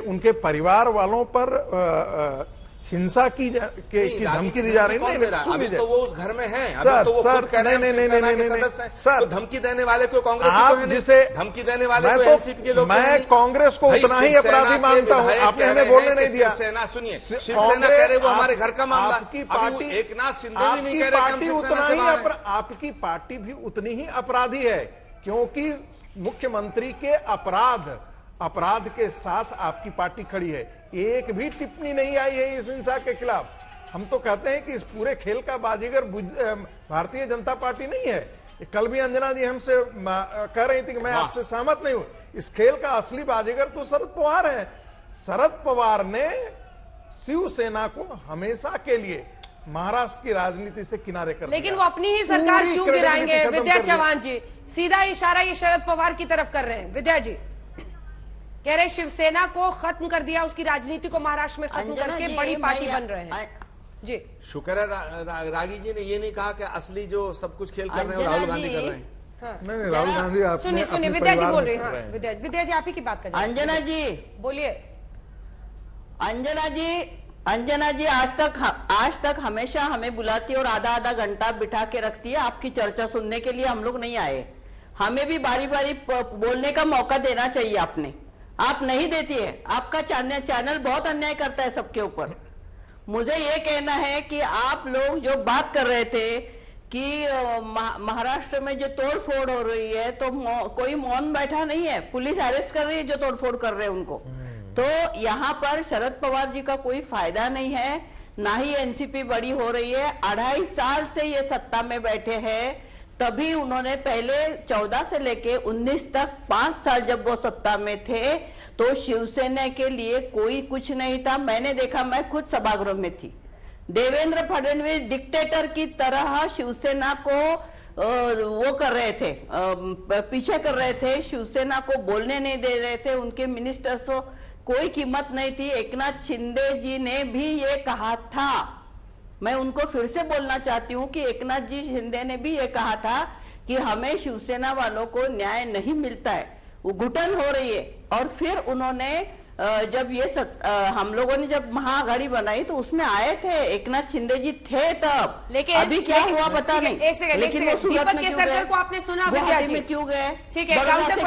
उनके परिवार वालों पर हिंसा की धमकी दी जा रही है। अभी तो वो उस घर में है, अभी तो वो खुद कह रहे हैं शिवसेना के सदस्य हैं। तो धमकी देने वाले कोई कांग्रेस को है नहीं, धमकी देने वाले कोई एनसीपी के लोग नहीं। मैं कांग्रेस को उतना ही अपराधी मानता हूं, आपने हमें बोलने नहीं दिया। शिवसेना, सुनिए, शिवसेना कह रहे वो हमारे घर का मामला। अभी एक नाथ शिंदे भी नहीं कह रहे कि हम शिवसेना से बाहर हैं। आपकी पार्टी भी उतनी ही अपराधी है, क्योंकि मुख्यमंत्री के अपराध के साथ आपकी पार्टी खड़ी है। एक भी टिप्पणी नहीं आई है इस हिंसा के खिलाफ। हम तो कहते हैं कि इस पूरे खेल का बाजीगर भारतीय जनता पार्टी नहीं है। कल भी अंजना जी हमसे कह रही थी कि मैं आपसे सहमत नहीं हूं। इस खेल का असली बाजीगर तो शरद पवार है। शरद पवार ने शिवसेना को हमेशा के लिए महाराष्ट्र की राजनीति से किनारे कर दिया। लेकिन वो अपनी ही सरकार क्यों गिराएंगे? विद्या चौहान जी सीधा इशारा ये शरद पवार की तरफ कर रहे हैं। विद्या जी कह रहे शिवसेना को खत्म कर दिया, उसकी राजनीति को महाराष्ट्र में खत्म करके बड़ी पार्टी बन रहे हैं। जी शुक्र है रागी जी ने ये नहीं कहा कि असली जो सब कुछ खेल कर रहे हैं राहुल गांधी कर रहे हैं। हाँ। नहीं, राहुल गांधी सुनिए विद्या जी बोल रही हैं। हाँ, विद्या जी आप ही की बात करें। अंजना जी बोलिए। अंजना जी आज तक हमेशा हमें बुलाती है और आधा घंटा बिठा के रखती है। आपकी चर्चा सुनने के लिए हम लोग नहीं आए। हमें भी बारी बारी बोलने का मौका देना चाहिए। आप नहीं देती है। आपका चैनल बहुत अन्याय करता है सबके ऊपर। मुझे ये कहना है कि आप लोग जो बात कर रहे थे कि महाराष्ट्र में जो तोड़फोड़ हो रही है तो कोई मौन बैठा नहीं है, पुलिस अरेस्ट कर रही है जो तोड़फोड़ कर रहे हैं उनको। तो यहाँ पर शरद पवार जी का कोई फायदा नहीं है, ना ही एनसीपी बड़ी हो रही है। 2.5 साल से ये सत्ता में बैठे हैं। तभी उन्होंने पहले 14 से लेके 19 तक 5 साल जब वो सत्ता में थे तो शिवसेना के लिए कोई कुछ नहीं था। मैंने देखा, मैं खुद सभागृह में थी। देवेंद्र फडणवीस डिक्टेटर की तरह शिवसेना को वो कर रहे थे, पीछे कर रहे थे, शिवसेना को बोलने नहीं दे रहे थे। उनके मिनिस्टर्स को कोई कीमत नहीं थी। एकनाथ शिंदे जी ने भी ये कहा था। मैं उनको फिर से बोलना चाहती हूं कि एकनाथ जी शिंदे ने भी ये कहा था कि हमें शिवसेना वालों को न्याय नहीं मिलता है, वो घुटन हो रही है। और फिर उन्होंने जब हम लोगों ने जब महाआघाड़ी बनाई तो उसमें आए थे, एकनाथ शिंदे जी थे तब। लेकिन अभी क्या हुआ पता नहीं। एक सेकंड, दीपक केसरकर को आपने सुना? विद्या जी में क्यों गए? ठीक है, काउंटर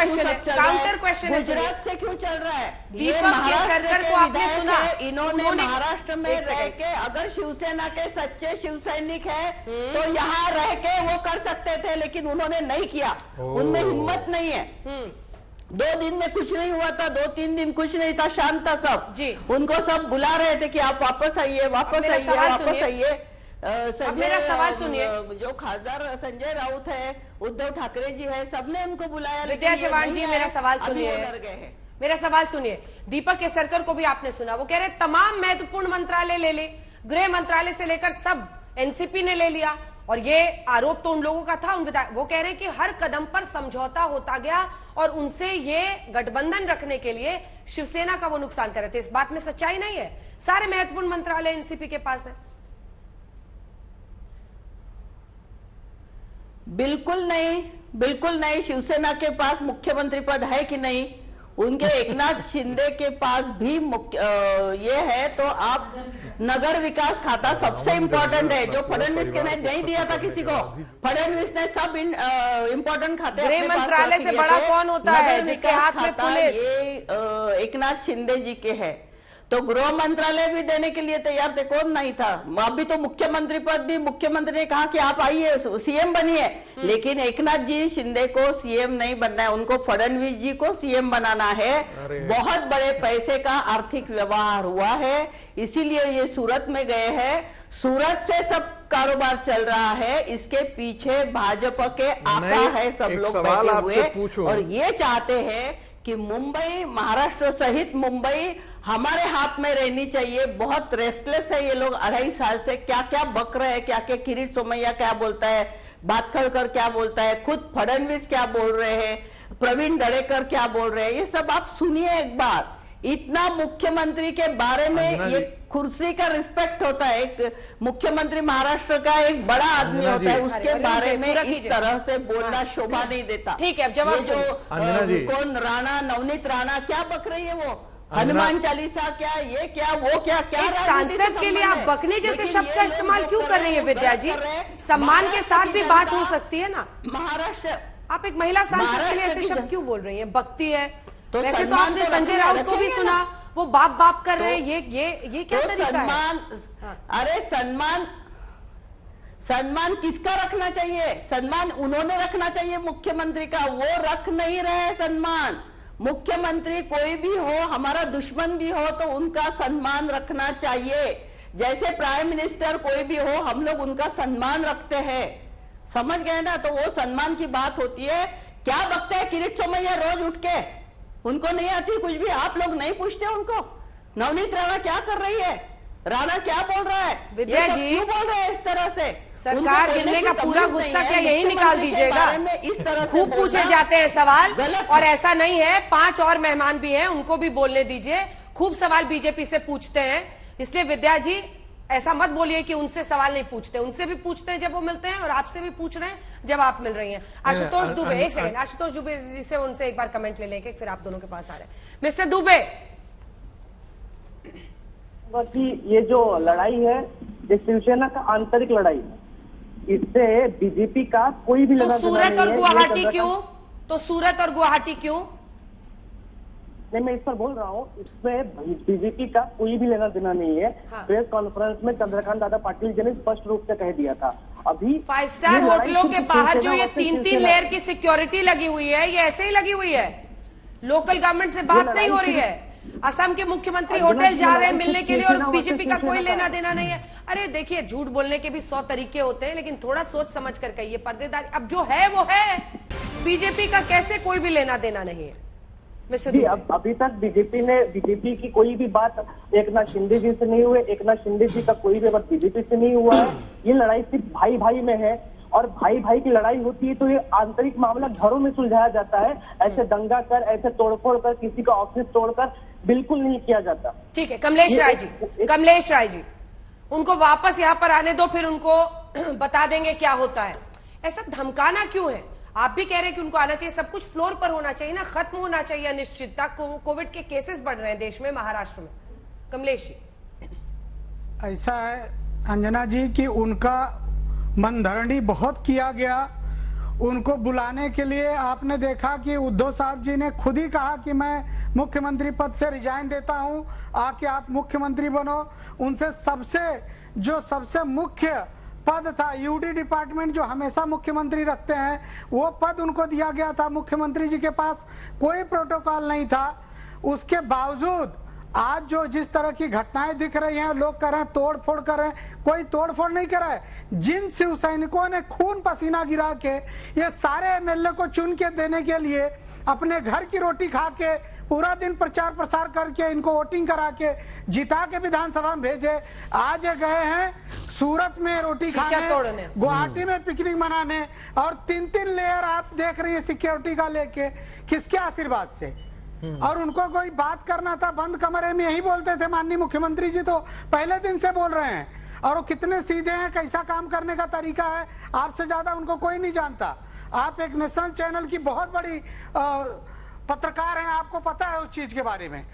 क्वेश्चन है। गुजरात से क्यों चल रहा है? दीपक केसरकर को आपने सुना? इन्होंने महाराष्ट्र में रह के, अगर शिवसेना के सच्चे शिव सैनिक है तो यहाँ रह के वो कर सकते थे, लेकिन उन्होंने नहीं किया। उनमें हिम्मत नहीं है। 2 दिन में कुछ नहीं हुआ था, 2-3 दिन कुछ नहीं था, शांत था सब जी। उनको सब बुला रहे थे कि आप वापस आइए, वापस आइए, वापस आइए। मेरा सवाल सुनिए। जो खासदार संजय राउत है, उद्धव ठाकरे जी है, सबने उनको बुलाया। विद्या चौहान जी मेरा सवाल सुनिए। मेरा सवाल सुनिए, दीपक केसरकर को भी आपने सुना, वो कह रहे तमाम महत्वपूर्ण मंत्रालय ले ले, गृह मंत्रालय से लेकर सब एनसीपी ने ले लिया। और ये आरोप तो उन लोगों का था, वो कह रहे हैं कि हर कदम पर समझौता होता गया और उनसे ये गठबंधन रखने के लिए शिवसेना का वो नुकसान कर रहे थे। इस बात में सच्चाई नहीं है? सारे महत्वपूर्ण मंत्रालय एनसीपी के पास है। बिल्कुल नहीं, बिल्कुल नहीं। शिवसेना के पास मुख्यमंत्री पद है कि नहीं? उनके एकनाथ शिंदे के पास भी ये है। तो आप नगर विकास खाता सबसे इम्पोर्टेंट है, जो फडणवीस के ने नहीं दिया था किसी को। फडणवीस ने सब इम्पोर्टेंट खाते गृह मंत्रालय से बड़ा कौन होता है जिसके हाथ में पुलिस? ये एकनाथ शिंदे जी के है। तो गृह मंत्रालय भी देने के लिए तैयार थे, कौन नहीं था? अभी तो मुख्यमंत्री पद भी मुख्यमंत्री ने कहा कि आप आइए सीएम बनिए, लेकिन एकनाथ जी शिंदे को सीएम नहीं बनना है, उनको फडणवीस जी को सीएम बनाना है। बहुत बड़े पैसे का आर्थिक व्यवहार हुआ है, इसीलिए ये सूरत में गए हैं। सूरत से सब कारोबार चल रहा है, इसके पीछे भाजपा के आका है सब लोग बैठे हुए, और ये चाहते हैं कि मुंबई, महाराष्ट्र सहित मुंबई हमारे हाथ में रहनी चाहिए। बहुत रेस्टलेस है ये लोग 2.5 साल से, क्या क्या बक रहे हैं, क्या क्या किरीट सोमैया क्या बोलता है, बातखड़कर क्या बोलता है, खुद फडणवीस क्या बोल रहे हैं, प्रवीण दरेकर क्या बोल रहे हैं, ये सब आप सुनिए एक बार। इतना मुख्यमंत्री के बारे में, ये कुर्सी का रिस्पेक्ट होता है, एक मुख्यमंत्री महाराष्ट्र का एक बड़ा आदमी होता है, उसके बारे में इस तरह से बोलना शोभा नहीं देता। ठीक है, अब जवाब जो कौन राणा, नवनीत राणा क्या बक रही है वो, हनुमान चालीसा क्या, ये क्या, वो क्या, क्या एक सांसद के लिए आप बकने जैसे शब्द का इस्तेमाल क्यों कर रही है विद्या जी? सम्मान के साथ भी बात हो सकती है ना। महाराष्ट्र, आप एक महिला सांसद के लिए ऐसे शब्द क्यों बोल रही है? बकती है। वैसे तो आपने संजय राउत को भी सुना, वो बाप बाप कर रहे हैं, ये क्या तरीका है? अरे सम्मान किसका रखना चाहिए? सम्मान उन्होंने रखना चाहिए मुख्यमंत्री का, वो रख नहीं रहे सम्मान। मुख्यमंत्री कोई भी हो, हमारा दुश्मन भी हो, तो उनका सम्मान रखना चाहिए। जैसे प्राइम मिनिस्टर कोई भी हो, हम लोग उनका सम्मान रखते हैं, समझ गए ना? तो वो सम्मान की बात होती है। क्या बकते हैं किरीट सोमैया रोज उठ के? उनको नहीं आती कुछ भी, आप लोग नहीं पूछते उनको? नवनीत राणा क्या कर रही है, राणा क्या बोल रहा है, विद्या जी क्यों बोल रहे हैं इस तरह से? सरकार गिरने का पूरा गुस्सा क्या यही निकाल दीजिएगा? खूब पूछे जाते हैं सवाल, और ऐसा नहीं है, 5 और मेहमान भी हैं, उनको भी बोलने दीजिए। खूब सवाल बीजेपी से पूछते हैं, इसलिए विद्या जी ऐसा मत बोलिए कि उनसे सवाल नहीं पूछते, उनसे भी पूछते हैं जब वो मिलते हैं, और आपसे भी पूछ रहे हैं जब आप मिल रही हैं। आशुतोष दुबे, एक सेकंड, आशुतोष दुबे जी से उनसे एक बार कमेंट ले लेंगे, फिर आप दोनों के पास आ रहे हैं। मिस्टर दुबे, ये जो लड़ाई है, ये शिवसेना का आंतरिक लड़ाई, इससे बीजेपी का कोई भी लेना देना नहीं है। सूरत और गुवाहाटी क्यों? तो सूरत और गुवाहाटी क्यों? नहीं, मैं इस पर बोल रहा हूँ, इसमें बीजेपी का कोई भी लेना देना नहीं है। प्रेस कॉन्फ्रेंस में चंद्रकांत दादा पाटिल जी ने स्पष्ट रूप से कह दिया था। अभी 5 स्टार होटलों के बाहर जो ये 3-3 लेयर की सिक्योरिटी लगी हुई है, ये ऐसे ही लगी हुई है, लोकल गवर्नमेंट से बात नहीं हो रही है। असम के मुख्यमंत्री होटल जा रहे हैं मिलने के लिए, और बीजेपी का कोई लेना देना नहीं है। अरे देखिए, झूठ बोलने के भी 100 तरीके होते हैं, लेकिन थोड़ा सोच समझ कर कहिए। पर्देदारी अब जो है वो है, बीजेपी का कैसे कोई भी लेना देना नहीं है? जी, अब अभी तक बीजेपी की कोई भी बात एकनाथ शिंदे जी से नहीं हुए, एकनाथ शिंदे जी का कोई भी बात बीजेपी से नहीं हुआ है। ये लड़ाई सिर्फ भाई भाई में है, और भाई भाई की लड़ाई होती है तो ये आंतरिक मामला घरों में सुलझाया जाता है। ऐसे दंगा कर, ऐसे तोड़फोड़ कर, किसी का ऑफिस तोड़कर बिल्कुल नहीं किया जाता। ठीक है, कमलेश राय जी, उनको वापस यहाँ पर आने दो, फिर उनको बता देंगे क्या होता है। ऐसा धमकाना क्यों है? आप भी कह रहे हैं कि उनको आना चाहिए, सब कुछ फ्लोर पर होना चाहिए ना, खत्म होना चाहिए अनिश्चितता। कोविड के केसेस बढ़ रहे हैं देश में, महाराष्ट्र में। कमलेश जी, ऐसा है अंजना जी कि उनका मनधरणी बहुत किया गया। उनको बुलाने के लिए आपने देखा कि उद्धव साहब जी ने खुद ही कहा कि मैं मुख्यमंत्री पद से रिजाइन देता हूं, आके आप मुख्यमंत्री बनो। उनसे सबसे मुख्य पद था यूडी डिपार्टमेंट, जो हमेशा मुख्यमंत्री रखते हैं, वो पद उनको दिया गया था। मुख्यमंत्री जी के पास कोई प्रोटोकॉल नहीं था। उसके बावजूद आज जो जिस तरह की घटनाएं दिख रही हैं, लोग कर रहे हैं तोड़ फोड़ कर रहे हैं, कोई तोड़ फोड़ नहीं कर रहा है। जिन शिव सैनिकों ने खून पसीना गिरा के ये सारे एमएलए को चुन के देने के लिए अपने घर की रोटी खा के पूरा दिन प्रचार प्रसार करके इनको वोटिंग करा के जिता के विधानसभा में भेजे, आज ये गए हैं सूरत में रोटी खाने, गुवाहाटी में पिकनिक मनाने, और 3-3 लेयर आप देख रही है सिक्योरिटी का लेके, किसके आशीर्वाद से। और उनको कोई बात करना था बंद कमरे में, यही बोलते थे माननीय मुख्यमंत्री जी, तो पहले दिन से बोल रहे हैं। और वो कितने सीधे हैं, कैसा काम करने का तरीका है, आपसे ज्यादा उनको कोई नहीं जानता। आप एक नेशनल चैनल की बहुत बड़ी पत्रकार हैं, आपको पता है उस चीज के बारे में।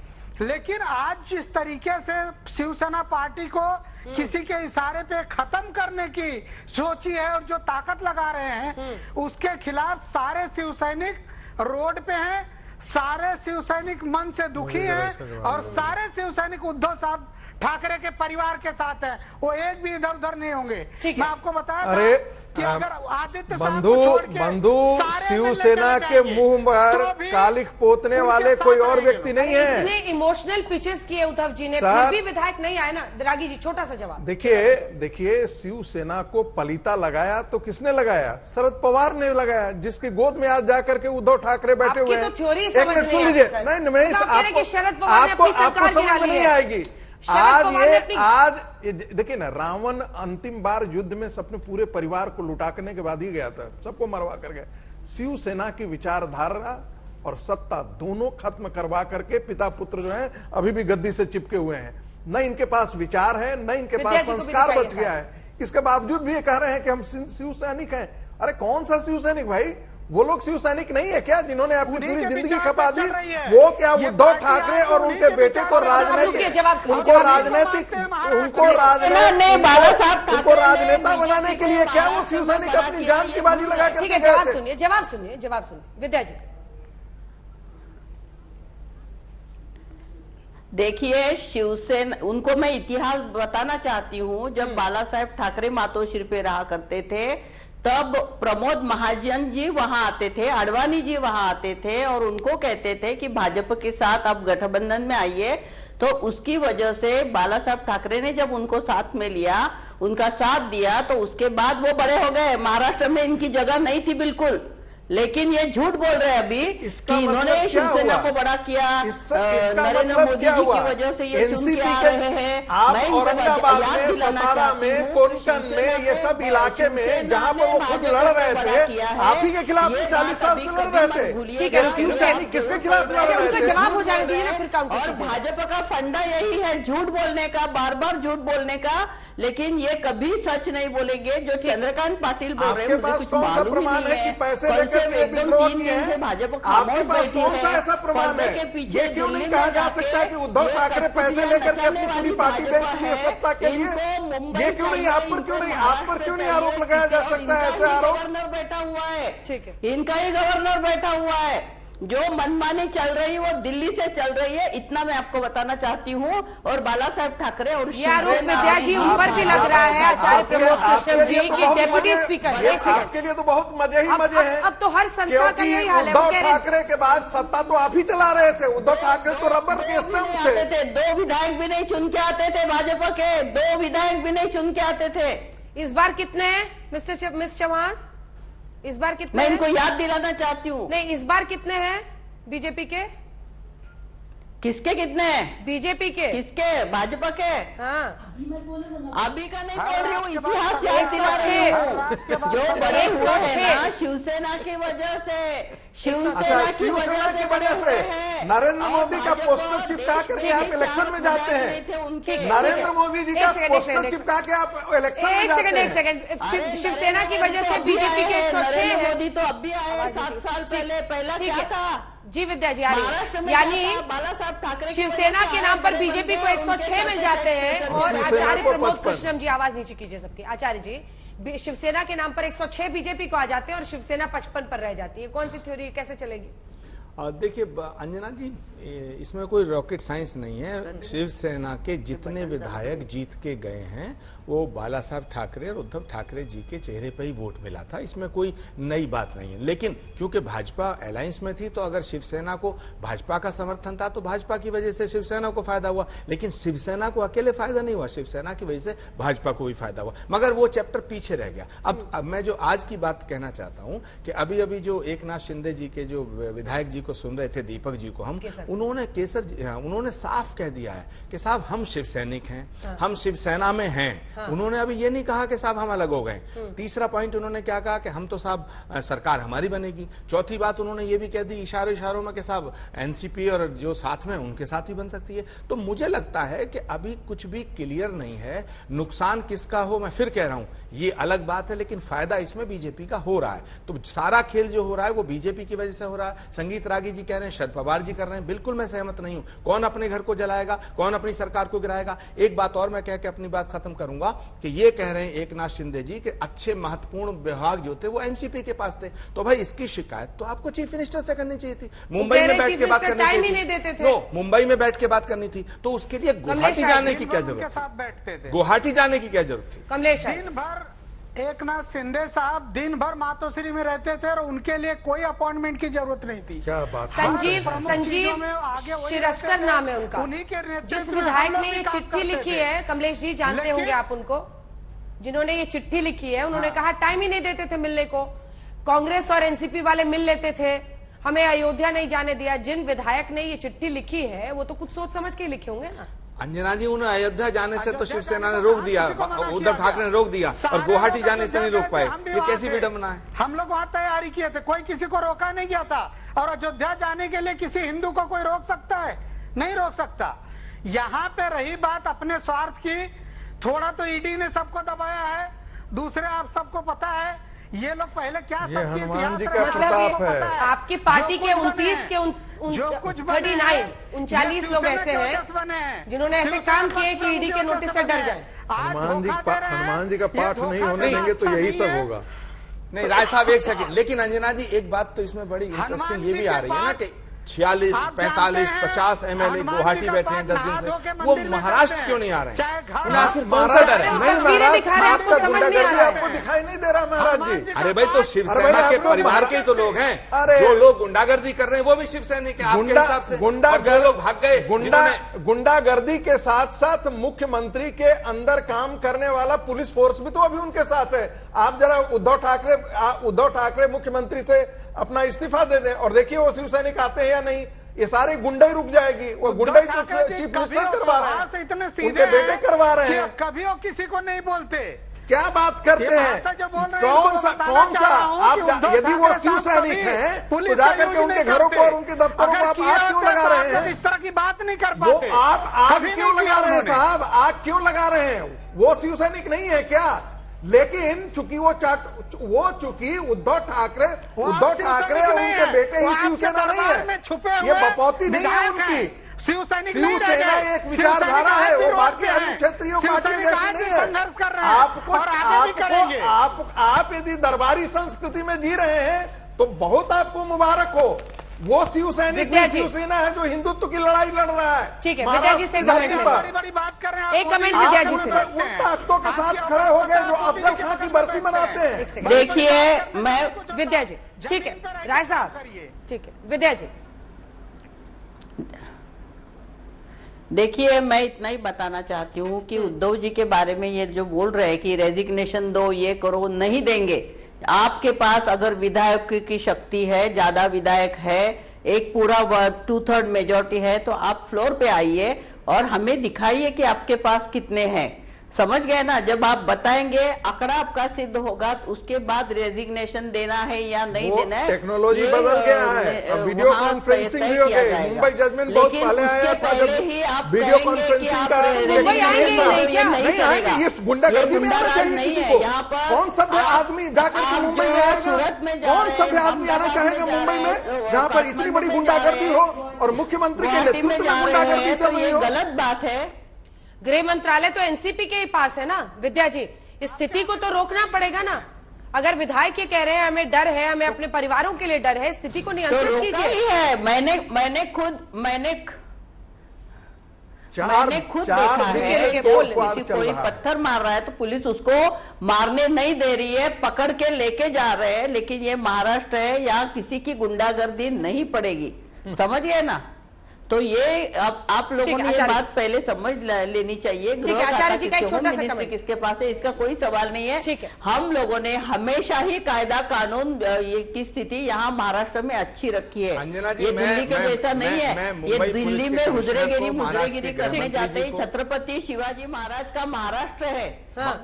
लेकिन आज जिस तरीके से शिवसेना पार्टी को किसी के इशारे पे खत्म करने की सोची है और जो ताकत लगा रहे हैं, उसके खिलाफ सारे शिव सैनिक रोड पे हैं, सारे शिव सैनिक मन से दुखी हैं, और सारे शिव सैनिक उद्धव साहब ठाकरे के परिवार के साथ हैं, वो एक भी इधर उधर नहीं होंगे। मैं आपको बताया कि अगर आदित्य बंधु शिवसेना के मुंह पर कालिख पोतने वाले कोई और व्यक्ति नहीं है। इतने इमोशनल पिचेस किए उद्धव जी ने, फिर भी विधायक नहीं आए ना। रागी जी, छोटा सा जवाब। देखिए शिवसेना को पलीता लगाया तो किसने लगाया? शरद पवार ने लगाया, जिसकी गोद में आज जाकर के उद्धव ठाकरे बैठे हुए हैं। तो थ्योरी समझ नहीं लीजिए, नहीं आपको समझ में नहीं आएगी। आज देखिए ना, रावण अंतिम बार युद्ध में अपने पूरे परिवार को लुटाने के बाद ही गया था, सबको मरवा कर गया। शिवसेना की विचारधारा और सत्ता दोनों खत्म करवा करके पिता पुत्र जो हैं अभी भी गद्दी से चिपके हुए हैं। न इनके पास विचार है, न इनके पास संस्कार बच गया है। इसके बावजूद भी ये कह रहे हैं कि हम शिव सैनिक हैं। अरे कौन सा शिव सैनिक भाई? वो लोग शिव सैनिक नहीं है क्या, जिन्होंने अपनी पूरी जिंदगी खपा दी? वो क्या उद्धव ठाकरे और उनके बेटे को राजनेता बनाने के लिए क्या वो शिव सैनिक अपनी जान की बाजी लगा कर गए थे? जवाब सुनिए विद्या जी। देखिए शिवसेना, उनको मैं इतिहास बताना चाहती हूँ। जब बाला साहेब ठाकरे मातोश्री पे रहा करते थे, तब प्रमोद महाजन जी वहां आते थे, आडवाणी जी वहां आते थे, और उनको कहते थे कि भाजपा के साथ आप गठबंधन में आइए। तो उसकी वजह से बाला साहब ठाकरे ने जब उनको साथ में लिया, उनका साथ दिया, तो उसके बाद वो बड़े हो गए। महाराष्ट्र में इनकी जगह नहीं थी बिल्कुल। लेकिन ये झूठ बोल रहे हैं अभी कि इन्होंने शिवसेना को बड़ा किया, नरेंद्र मोदी जी की वजह से ये चुन के आ रहे हैं। आप औरंगाबाद में, सतारा में, कोंकण में, ये सब इलाके में जहां पर वो खुद लड़ रहे थे, आप ही के खिलाफ 40 साल से लड़ रहे थे। शिव सैनिक किसके खिलाफ लड़ रहे थे? जवाब हो जाएगा फिर काम। और भाजपा का फंडा यही है, झूठ बोलने का, बार बार झूठ बोलने का। लेकिन ये कभी सच नहीं बोलेंगे जो चंद्रकांत पाटिल बोल रहे हैं। आपके पास कौन सा प्रमाण है कि पैसे लेकर विद्रोह किए हैं? आपके पास कौन सा ऐसा प्रमाण है? ये क्यों नहीं कहा जा सकता कि उद्धव ठाकरे पैसे लेकर के अपनी पूरी पार्टी बेच दी है सत्ता के लिए? ये क्यों नहीं, आप पर क्यों नहीं आरोप लगाया जा सकता है ऐसे आरोप? गवर्नर बैठा हुआ है, ठीक है, इनका ही गवर्नर बैठा हुआ है। जो मनमानी चल रही है वो दिल्ली से चल रही है, इतना मैं आपको बताना चाहती हूँ। और बाला साहेब ठाकरे और विद्या जी उन पर भी लग रहा है, आचार्य प्रमोद कश्यप जी की डेप्यूटी स्पीकर। आपके लिए तो बहुत मजे ही मजे हैं। अब तो हर संस्था का यही हाल है। उद्धव ठाकरे के बाद सत्ता तो आप ही चला रहे थे। उद्धव ठाकरे तो रबर केस में थे। 2 विधायक भी नहीं चुन के आते थे भाजपा के, 2 विधायक भी नहीं चुन के आते थे। इस बार कितने हैं मिस चौहान? इस बार कितने? मैं इनको याद दिलाना चाहती हूँ। नहीं, इस बार कितने हैं बीजेपी के? किसके कितने हैं? बीजेपी के। किसके? भाजपा के। हाँ, अभी का नहीं बोल रही हूँ, इतिहास याद दिला रही हूँ। जो बड़े हुए हैं ना शिवसेना की वजह से, शिवसेना की वजह से नरेंद्र मोदी का पोस्टर चिपका करके आप इलेक्शन में जाते हैं। नरेंद्र मोदी जी का पोस्टर चिपका के आप इलेक्शन में जाते हैं। एक सेकंड, शिवसेना की वजह से बीजेपी के 106 है। मोदी तो अब भी आए 7 साल पहले, पहला क्या था? जी विद्या जी, यानी बाला साहब ठाकरे शिवसेना के नाम पर बीजेपी को 106 मिल जाते हैं। और आचार्य प्रमोद कृष्णम जी, आवाज नीचे कीजिए सबकी। आचार्य जी, शिवसेना के नाम पर 106 बीजेपी को आ जाते हैं और शिवसेना 55 पर रह जाती है। कौन सी थ्योरी कैसे चलेगी? देखिए अंजना जी, इसमें कोई रॉकेट साइंस नहीं है। शिवसेना के जितने विधायक जीत के गए हैं वो बाला साहब ठाकरे और उद्धव ठाकरे जी के चेहरे पर ही वोट मिला था, इसमें कोई नई बात नहीं है। लेकिन क्योंकि भाजपा अलायंस में थी तो अगर शिवसेना को भाजपा का समर्थन था तो भाजपा की वजह से शिवसेना को फायदा हुआ, लेकिन शिवसेना को अकेले फायदा नहीं हुआ, शिवसेना की वजह से भाजपा को भी फायदा हुआ, मगर वो चैप्टर पीछे रह गया। अब मैं जो आज की बात कहना चाहता हूं कि अभी अभी जो एकनाथ शिंदे जी के जो विधायक जी को सुन रहे थे, दीपक जी को, उन्होंने साफ कह दिया है कि साहब हम शिवसैनिक हैं, हम शिवसेना में हैं। उन्होंने अभी ये नहीं कहा कि साहब हम अलग हो गए। तीसरा पॉइंट उन्होंने क्या कहा कि हम तो साहब सरकार हमारी बनेगी। चौथी बात उन्होंने ये भी कह दी इशारों में कि साहब एनसीपी और जो साथ में उनके साथ ही बन सकती है। तो मुझे लगता है कि अभी कुछ भी क्लियर नहीं है। नुकसान किसका हो, मैं फिर कह रहा हूं, ये अलग बात है, लेकिन फायदा इसमें बीजेपी का हो रहा है। तो सारा खेल जो हो रहा है वो बीजेपी की वजह से हो रहा है। संगीत रागी जी कह रहे हैं, शरद पवार जी कर रहे हैं, बिल्कुल मैं सहमत नहीं हूं। कौन अपने घर को जलाएगा, कौन अपनी सरकार को गिराएगा। एक बात और मैं कह के अपनी बात खत्म करूंगा कि ये कह रहे हैं एकनाथ शिंदे जी कि अच्छे महत्वपूर्ण विभाग जो थे वो एनसीपी के पास थे। तो भाई इसकी शिकायत तो आपको चीफ मिनिस्टर से करनी चाहिए थी, मुंबई में बैठ के बात करनी चाहिए थी। मुंबई में बैठ के बात करनी थी, तो उसके लिए गुवाहाटी जाने की क्या जरूरत थी? गुवाहाटी जाने की क्या जरूरत थी? कमलेश, दिन भर एकनाथ शिंदे साहब दिन भर मातोश्री में रहते थे और उनके लिए कोई अपॉइंटमेंट की जरूरत नहीं थी। क्या बात। संजीव शिरस्कर नाम है उनका, उन्हीं के जिस विधायक ने ये चिट्ठी लिखी है, कमलेश जी जानते होंगे आप उनको, जिन्होंने ये चिट्ठी लिखी है। उन्होंने कहा टाइम ही नहीं देते थे मिलने को, कांग्रेस और एनसीपी वाले मिल लेते थे, हमें अयोध्या नहीं जाने दिया। जिन विधायक ने ये चिट्ठी लिखी है वो तो कुछ सोच समझ के लिखे होंगे ना। अंजना जी, उन्हें अयोध्या जाने से तो शिवसेना ने रोक दिया, उद्धव ठाकरे ने रोक दिया, और गुवाहाटी जाने से नहीं रोक पाए। ये कैसी विडंबना है? हम लोग वहां तैयारी किए थे, कोई किसी को रोका नहीं गया था। और अयोध्या जाने के लिए किसी हिंदू को कोई रोक सकता है? नहीं रोक सकता। यहाँ पे रही बात अपने स्वार्थ की, थोड़ा तो ईडी ने सबको दबाया है, दूसरे आप सबको पता है ये लोग पहले क्या हनुमान जी का प्रताप है। आपकी पार्टी के 29 के 39 लोग ऐसे हैं जिन्होंने ऐसे काम किए कि ईडी के नोटिस से डर जाए। हनुमान जी का पाठ नहीं होने देंगे तो यही सब होगा। नहीं राय साहब, एक सेकंड, लेकिन अंजना जी एक बात तो इसमें बड़ी इंटरेस्टिंग ये भी आ रही है ना कि 46, 45, 50 एमएलए गुवाहाटी बैठे हैं 10 दिन से, वो महाराष्ट्र क्यों नहीं आ रहे हैं? आखिर कौन सा डर है? आपको दिखाई नहीं दे रहा महाराज जी? अरे भाई, तो शिवसेना के परिवार के ही तो लोग हैं। जो लोग गुंडागर्दी कर रहे हैं वो भी शिवसैनिक है आपके हिसाब से। लोग भाग गए, गुंडागर्दी के साथ साथ मुख्यमंत्री के अंदर काम करने वाला पुलिस फोर्स भी तो अभी उनके साथ है। आप जरा उद्धव ठाकरे मुख्यमंत्री से अपना इस्तीफा दे दें और देखिए वो शिवसैनिक आते हैं या नहीं। ये सारे गुंडे रुक जाएगी। वो गुंडे चीफ मिनिस्टर करवा रहे हैं, इतने उनके बेटे करवा रहे हैं। कभी वो किसी को नहीं बोलते। क्या बात करते हैं? कौन सा आप, यदि वो शिवसैनिक हैं तो जाकर के उनके घरों को और उनके दफ्तरों को आप आग क्यों लगा रहे हैं? इस तरह की बात नहीं कर पाते। आप आग क्यों लगा रहे हैं साहब? आग क्यों लगा रहे हैं? वो शिवसैनिक नहीं है क्या? लेकिन चूंकि चूंकि उद्धव ठाकरे और उनके बेटे ही शिवसेना नहीं है, ये बपौती नहीं है उनकी। शिवसेना एक विचारधारा है, वो बाकी अन्य क्षेत्रीय पार्टियों जैसी नहीं है। आप यदि दरबारी संस्कृति में जी रहे हैं तो बहुत आपको मुबारक हो। वो शिवसैनिक शिवसेना है जो हिंदुत्व की लड़ाई लड़ रहा है। ठीक है, विद्या जी से बड़ी बात कर रहे हैं। एक कमेंट विद्या जी से। उन ताकतों के साथ खड़े हो गए जो अफजल खां की बरसी मनाते हैं। देखिए मैं विद्या जी, ठीक है राय साहब, ठीक है विद्या जी। देखिए, मैं इतना ही बताना चाहती हूँ कि उद्धव जी के बारे में ये जो बोल रहे हैं कि रेजिग्नेशन दो, ये करो, नहीं देंगे। आपके पास अगर विधायक की शक्ति है, ज्यादा विधायक है, एक पूरा 2/3 मेजोरिटी है, तो आप फ्लोर पे आइए और हमें दिखाइए कि आपके पास कितने हैं। समझ गए ना? जब आप बताएंगे, आंकड़ा आपका सिद्ध होगा, तो उसके बाद रेजिग्नेशन देना है या नहीं देना है। टेक्नोलॉजी बदल गया है, वीडियो कॉन्फ्रेंसिंग भी हो गई। मुंबई जजमेंट बहुत पहले आया था जब वीडियो कॉन्फ्रेंसिंग का नहीं आएंगे। ये गुंडागर्दी में आना चाहिए किसी को। कौन सभ्य आदमी जाकर के मुंबई में आएगा? कौन सभ्य आदमी आना चाहेगा मुंबई में जहाँ पर इतनी बड़ी गुंडागर्दी हो और मुख्यमंत्री के नेतृत्व में गुंडागर्दी चल रही हो? गलत बात है। गृह मंत्रालय तो एनसीपी के ही पास है ना विद्या जी, स्थिति को तो रोकना पड़ेगा ना। अगर विधायक ये कह रहे हैं हमें डर है, हमें अपने परिवारों के लिए डर है, स्थिति को तो नियंत्रित रोका कीजिए। ही है। मैंने खुद देखा है, किसी कोई पत्थर मार रहा है तो पुलिस उसको मारने नहीं दे रही है, पकड़ के लेके जा रहे हैं। लेकिन ये महाराष्ट्र है, यहाँ किसी की गुंडागर्दी नहीं पड़ेगी, समझ गए ना। तो ये आप लोगों ने ये बात पहले समझ लेनी चाहिए। आचार्य जी का एक छोटा सा कमेंट किसके पास है, इसका कोई सवाल नहीं है। हम लोगों ने हमेशा ही कायदा कानून की स्थिति यहाँ महाराष्ट्र में अच्छी रखी है। ये दिल्ली के जैसा नहीं है। ये दिल्ली में हुजरेगिरी करने जाते ही छत्रपति शिवाजी महाराज का महाराष्ट्र है।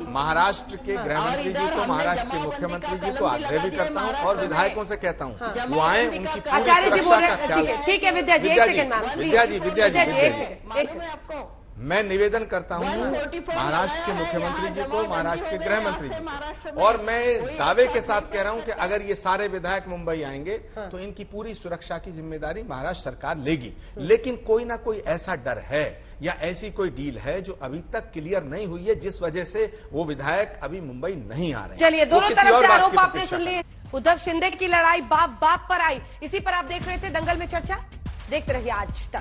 महाराष्ट्र के गृह मंत्री जी को, महाराष्ट्र के मुख्यमंत्री जी को आग्रह भी करता हूँ और विधायकों से कहता हूँ वो आए, उनकी पूरी सुरक्षा का ख्याल। ठीक है विद्या जी, एक सेकंड मैम, विद्या जी, मैं निवेदन करता हूं महाराष्ट्र के मुख्यमंत्री जी को, महाराष्ट्र के गृह मंत्री जी को, और मैं दावे के साथ कह रहा हूं कि अगर ये सारे विधायक मुंबई आएंगे तो इनकी पूरी सुरक्षा की जिम्मेदारी महाराष्ट्र सरकार लेगी। लेकिन कोई ना कोई ऐसा डर है या ऐसी कोई डील है जो अभी तक क्लियर नहीं हुई है, जिस वजह से वो विधायक अभी मुंबई नहीं आ रहे। चलिए, दोनों तरफ से आरोप आपने सुन लिए। उद्धव शिंदे की लड़ाई बाप बाप पर आई, इसी पर आप देख रहे थे दंगल में चर्चा। देखते रहिए आज तक।